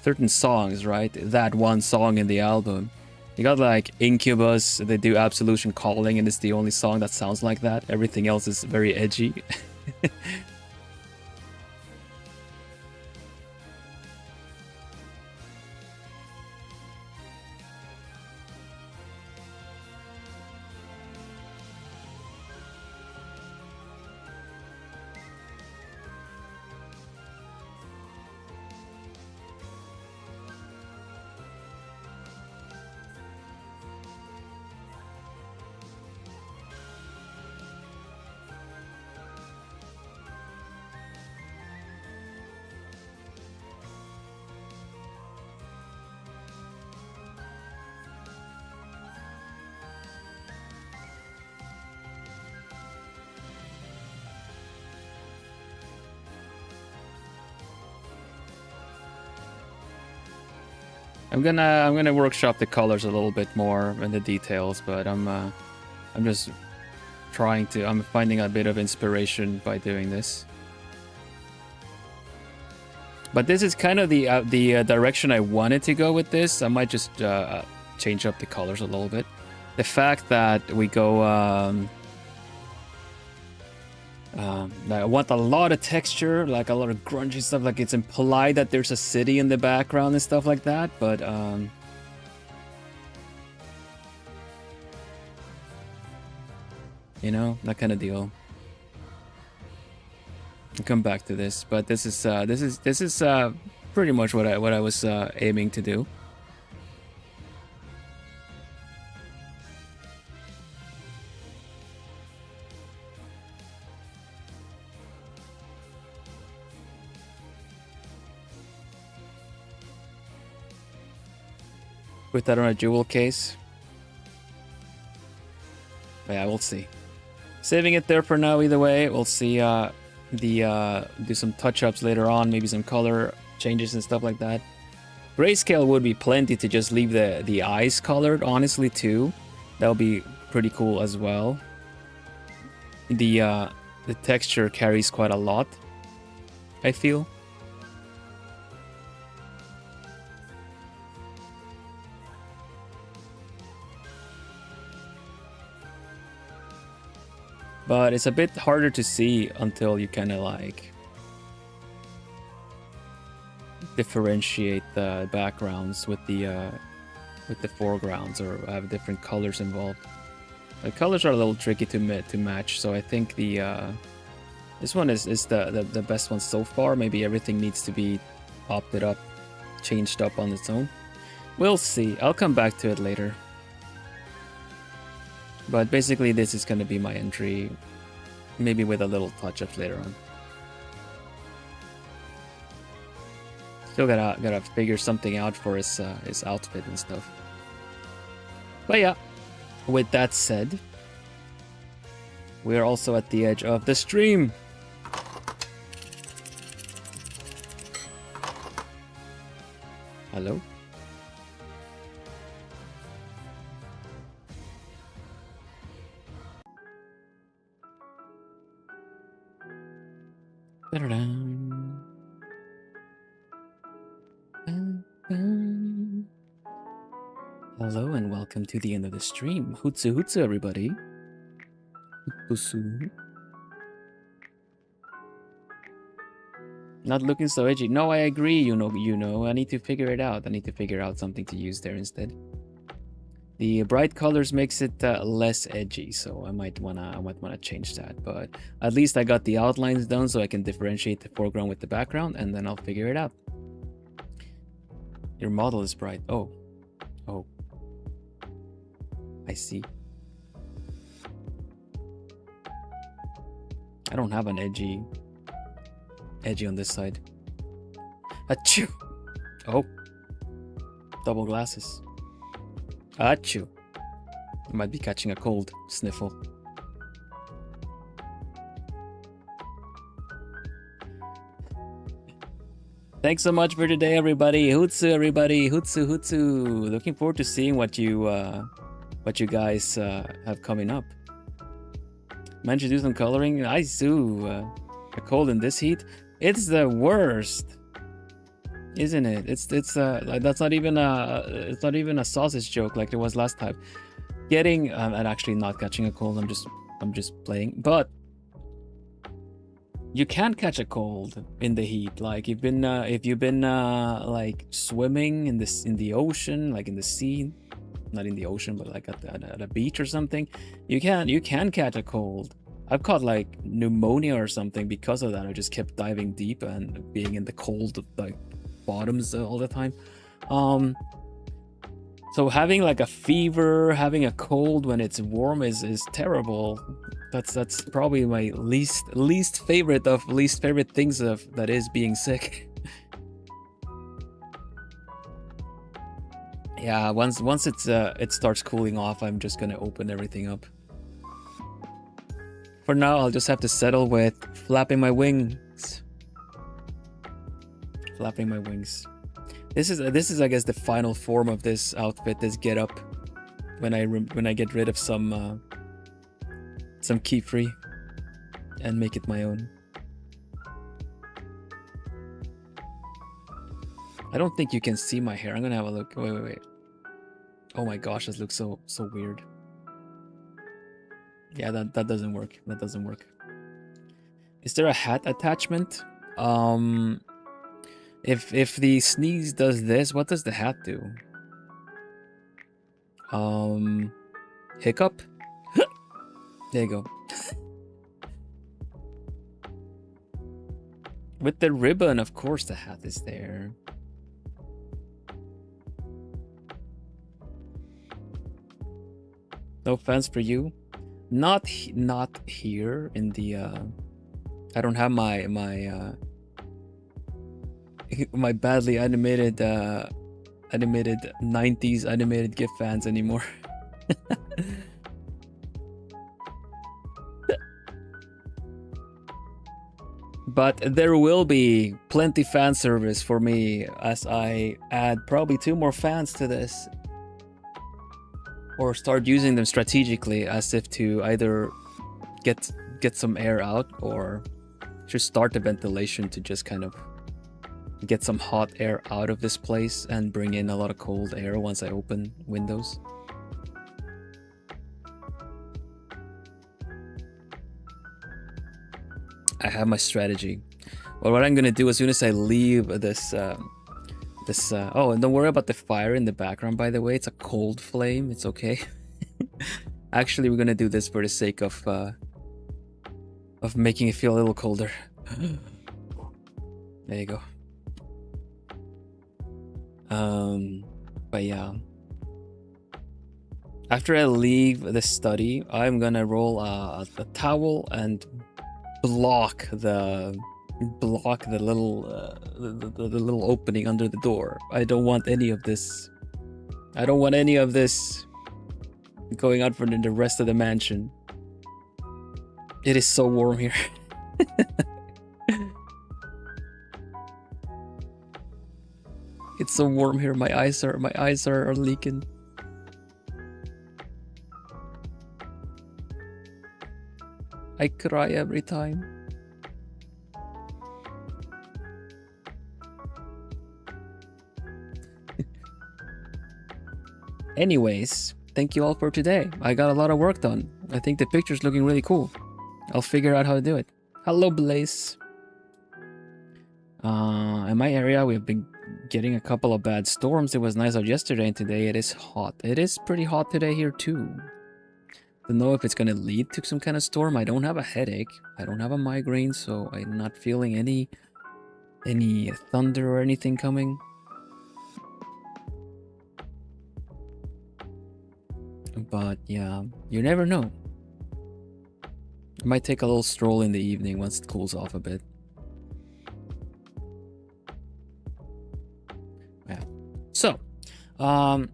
certain songs, right? That one song in the album. You got like Incubus, they do Absolution Calling, and it's the only song that sounds like that. Everything else is very edgy. I'm gonna workshop the colors a little bit more and the details, but I'm just trying to. I'm finding a bit of inspiration by doing this. But this is kind of the direction I wanted to go with this. I might just change up the colors a little bit. The fact that we go. I want a lot of texture, like a lot of grungy stuff, like it's implied that there's a city in the background and stuff like that, but you know, that kind of deal. I'll come back to this, but this is pretty much what I was aiming to do. Put that on a jewel case. But yeah, we'll see. Saving it there for now either way. We'll see do some touch-ups later on, maybe some color changes and stuff like that. Grayscale would be plenty to just leave the eyes colored, honestly, too. That would be pretty cool as well. The texture carries quite a lot, I feel. But it's a bit harder to see until you kind of like differentiate the backgrounds with the with the foregrounds or have different colors involved. The colors are a little tricky to match, so I think the this one is the best one so far. Maybe everything needs to be opted up, changed up on its own. We'll see. I'll come back to it later. But basically this is going to be my entry, maybe with a little touch-ups later on. Still gotta figure something out for his outfit and stuff. But yeah, with that said, we're also at the edge of the stream. Hello? Hello and welcome to the end of the stream. Hutsu hutsu everybody. Hutsu. Not looking so edgy. No, I agree, you know. I need to figure it out. I need to figure out something to use there instead. The bright colors makes it less edgy, so I might wanna change that. But at least I got the outlines done, so I can differentiate the foreground with the background, and then I'll figure it out. Your model is bright. Oh, I see. I don't have an edgy on this side. Achoo! Oh, double glasses. Achoo! I might be catching a cold. Sniffle. Thanks so much for today, everybody. Hutsu, everybody. Hutsu, hutsu. Looking forward to seeing what you guys have coming up. Managed to do some coloring. I do. A cold in this heat. It's the worst, isn't it? It's like that's not even a sausage joke like it was last time. Getting and actually not catching a cold. I'm just playing, but you can't catch a cold in the heat. Like if you've been like swimming in the ocean, like in the sea, not in the ocean, but like at a beach or something, you can catch a cold. I've caught like pneumonia or something because of that. I just kept diving deep and being in the cold like bottoms all the time. So having like a fever, having a cold when it's warm is terrible. That's probably my least favorite things that is being sick. Yeah, once it starts cooling off, I'm just gonna open everything up. For now, I'll just have to settle with flapping my wings. Flapping my wings. This is I guess the final form of this outfit, this getup. When I get rid of some key free and make it my own. I don't think you can see my hair. I'm gonna have a look. Wait. Oh my gosh, this looks so weird. Yeah, that doesn't work. That doesn't work. Is there a hat attachment? If the sneeze does this, what does the hat do? Hiccup? There you go. With the ribbon, of course the hat is there. No fans for you? Not here in the I don't have my my badly animated 90s animated GIF fans anymore. But there will be plenty fan service for me as I add probably 2 more fans to this. Or start using them strategically as if to either get some air out or just start the ventilation to just kind of get some hot air out of this place and bring in a lot of cold air once I open windows. I have my strategy. Well, what I'm gonna do as soon as I leave this This oh, and don't worry about the fire in the background, by the way. It's a cold flame. It's okay. Actually, we're gonna do this for the sake of making it feel a little colder. There you go. But yeah. After I leave the study, I'm gonna roll a towel and block the little the little opening under the door. I don't want any of this. I don't want any of this going out for the rest of the mansion. It is so warm here. It's so warm here. My eyes are leaking. I cry every time. Anyways, thank you all for today. I got a lot of work done. I think the picture's looking really cool. I'll figure out how to do it. Hello, Blaze. In my area, we've been getting a couple of bad storms. It was nice out yesterday, and today it is hot. It is pretty hot today here too. Don't know if it's gonna lead to some kind of storm. I don't have a headache. I don't have a migraine, so I'm not feeling any thunder or anything coming. But yeah, you never know. I might take a little stroll in the evening once it cools off a bit. Yeah. So, I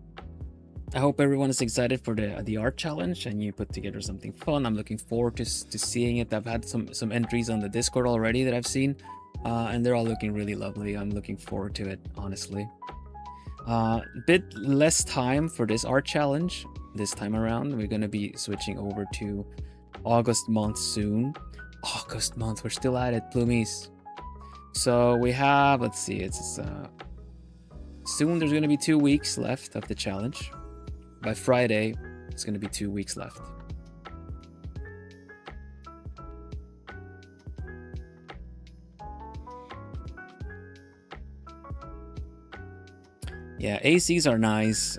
hope everyone is excited for the art challenge and you put together something fun. I'm looking forward to seeing it. I've had some entries on the Discord already that I've seen, and they're all looking really lovely. I'm looking forward to it, honestly. Bit less time for this art challenge this time around. We're gonna be switching over to August month soon. August month, we're still at it, Plumies. So we have, let's see, it's soon there's gonna be 2 weeks left of the challenge. By Friday, it's gonna be 2 weeks left. Yeah, ACs are nice.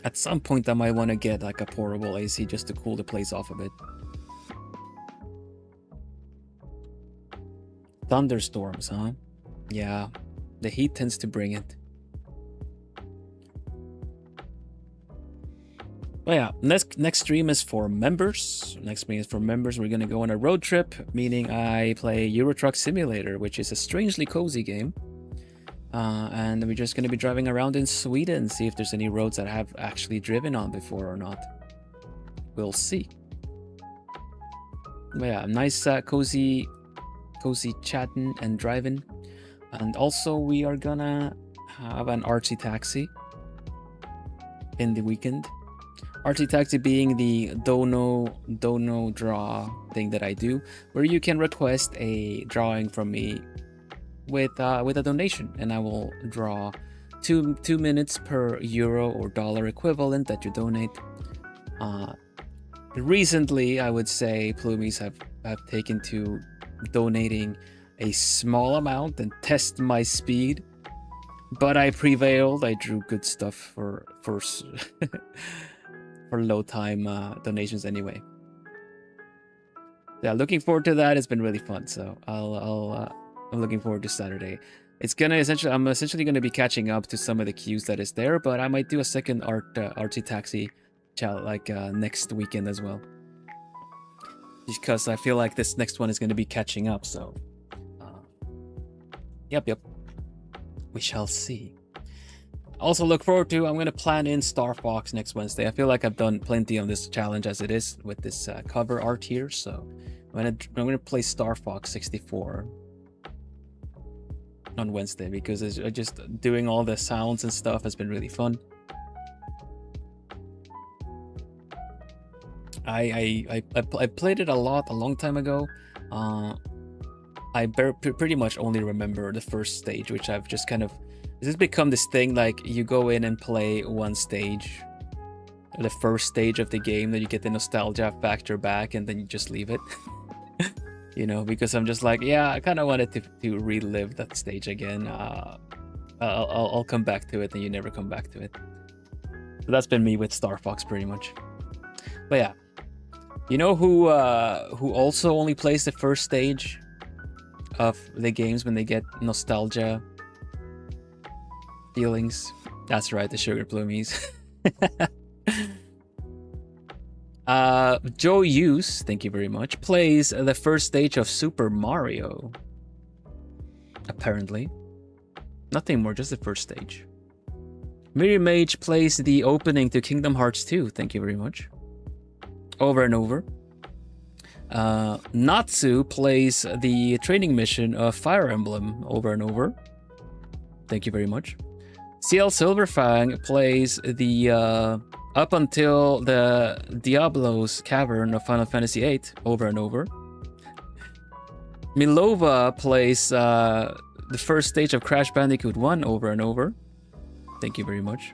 At some point I might want to get like a portable AC just to cool the place off a bit. Thunderstorms, huh? Yeah, the heat tends to bring it. But yeah, next stream is for members. Next stream is for members. We're gonna go on a road trip, meaning I play Euro Truck Simulator, which is a strangely cozy game. And we're just gonna be driving around in Sweden, see if there's any roads that I have actually driven on before or not. We'll see. But yeah, nice cozy chatting and driving. And also we are gonna have an artsy taxi in the weekend. Artsy taxi being the dono draw thing that I do, where you can request a drawing from me with a donation, and I will draw 2 minutes per euro or dollar equivalent that you donate. Recently, I would say Plumies have taken to donating a small amount and test my speed, but I prevailed. I drew good stuff for for low time donations anyway. Yeah, looking forward to that. It's been really fun, so I'm looking forward to Saturday. I'm essentially gonna be catching up to some of the queues that is there, but I might do a second artsy taxi challenge next weekend as well, because I feel like this next one is gonna be catching up. So, yep, we shall see. Also look forward to, I'm gonna plan in Star Fox next Wednesday. I feel like I've done plenty on this challenge as it is with this cover art here, so I'm gonna play Star Fox 64 on Wednesday, because it's just doing all the sounds and stuff has been really fun. I played it a long time ago. I pretty much only remember the first stage, which I've just kind of, this has become this thing, like you go in and play one stage, the first stage of the game, that you get the nostalgia factor back, and then you just leave it. You know, because I'm just like, yeah, I kind of wanted to relive that stage again. I'll come back to it, and you never come back to it. So that's been me with Star Fox, pretty much. But yeah, you know who also only plays the first stage of the games when they get nostalgia feelings? That's right, the Sugar Plumies. Joe Hughes, thank you very much, plays the first stage of Super Mario. Apparently. Nothing more, just the first stage. Miri Mage plays the opening to Kingdom Hearts 2, thank you very much. Over and over. Natsu plays the training mission of Fire Emblem over and over. Thank you very much. CL Silverfang plays the up until the Diablo's Cavern of Final Fantasy VIII over and over. Milova plays the first stage of Crash Bandicoot 1 over and over. Thank you very much.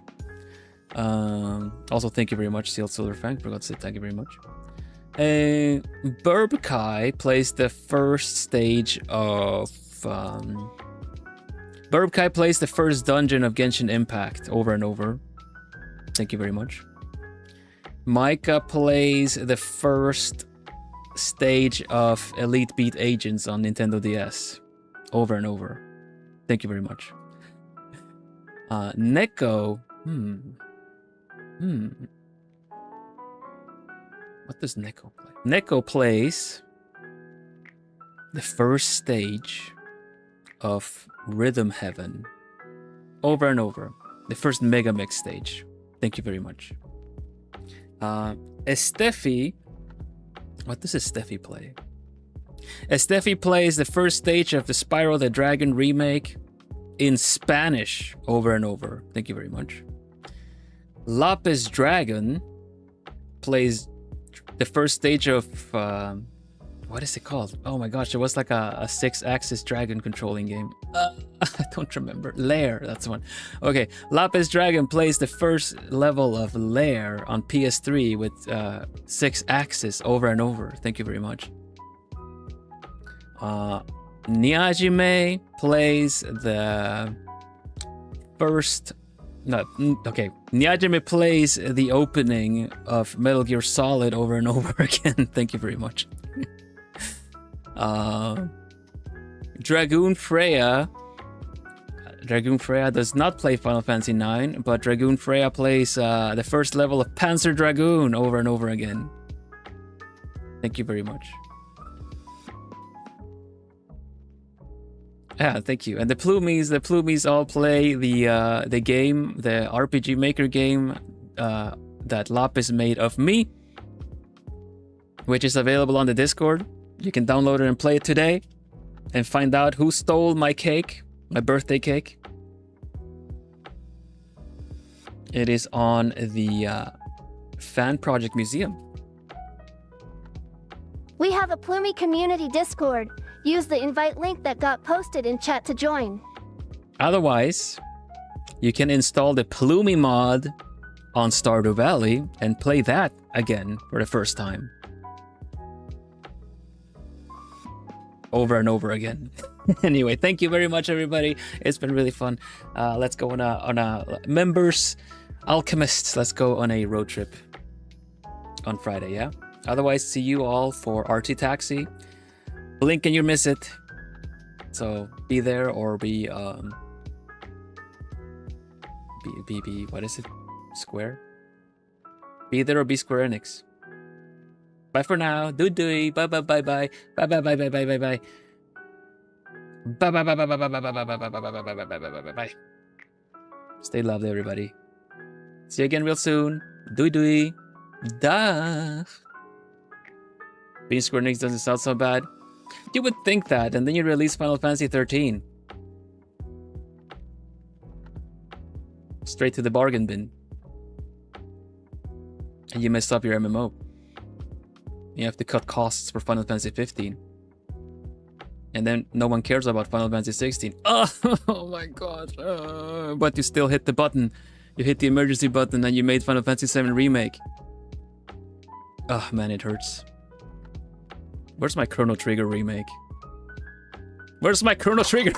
Also, thank you very much, CL Silverfang. Forgot to say thank you very much. Burbkai plays the first stage of... Burbkai plays the first dungeon of Genshin Impact over and over. Thank you very much. Micah plays the first stage of Elite Beat Agents on Nintendo DS over and over. Thank you very much. Neko... What does Neko play? Neko plays the first stage of Rhythm Heaven over and over. The first Mega Mix stage. Thank you very much. Estefi... What does Estefi play? Estefi plays the first stage of the Spyro the Dragon remake in Spanish over and over. Thank you very much. Lapis Dragon plays the first stage of... what is it called? Oh my gosh, it was like a 6-axis dragon controlling game. I don't remember. Lair, that's the one. Okay, Lapis Dragon plays the first level of Lair on PS3 with 6-axis over and over. Thank you very much. Niajime plays the first... No, okay. Niajime plays the opening of Metal Gear Solid over and over again. Thank you very much. Dragoon Freya does not play Final Fantasy IX, but Dragoon Freya plays the first level of Panzer Dragoon over and over again. Thank you very much. Yeah, thank you. And the Plumies all play the game, the RPG Maker game that Lapis made of me, which is available on the Discord. You can download it and play it today and find out who stole my cake, my birthday cake. It is on the Fan Project Museum. We have a Plumie community Discord. Use the invite link that got posted in chat to join. Otherwise, you can install the Plumie mod on Stardew Valley and play that again for the first time. Over and over again. Anyway, thank you very much, everybody. It's been really fun. Let's go on a members, alchemists. Let's go on a road trip on Friday, yeah? Otherwise, see you all for RT Taxi. Blink and you miss it. So be there or be what is it? Square? Be there or be Square Enix. Bye for now. Doo-doo. Bye bye bye bye. Bye bye bye bye bye bye bye. Bye bye bye bye bye bye bye bye bye bye bye bye bye bye bye bye bye bye. Stay loved, everybody. See you again real soon. Doo-doo. Duh. Being Square Enix doesn't sound so bad. You would think that, and then you release Final Fantasy 13. Straight to the bargain bin. And you messed up your MMO. You have to cut costs for Final Fantasy 15. And then no one cares about Final Fantasy 16. Oh my god. But you still hit the button. You hit the emergency button and you made Final Fantasy 7 Remake. Oh man, it hurts. Where's my Chrono Trigger remake? Where's my Chrono Trigger?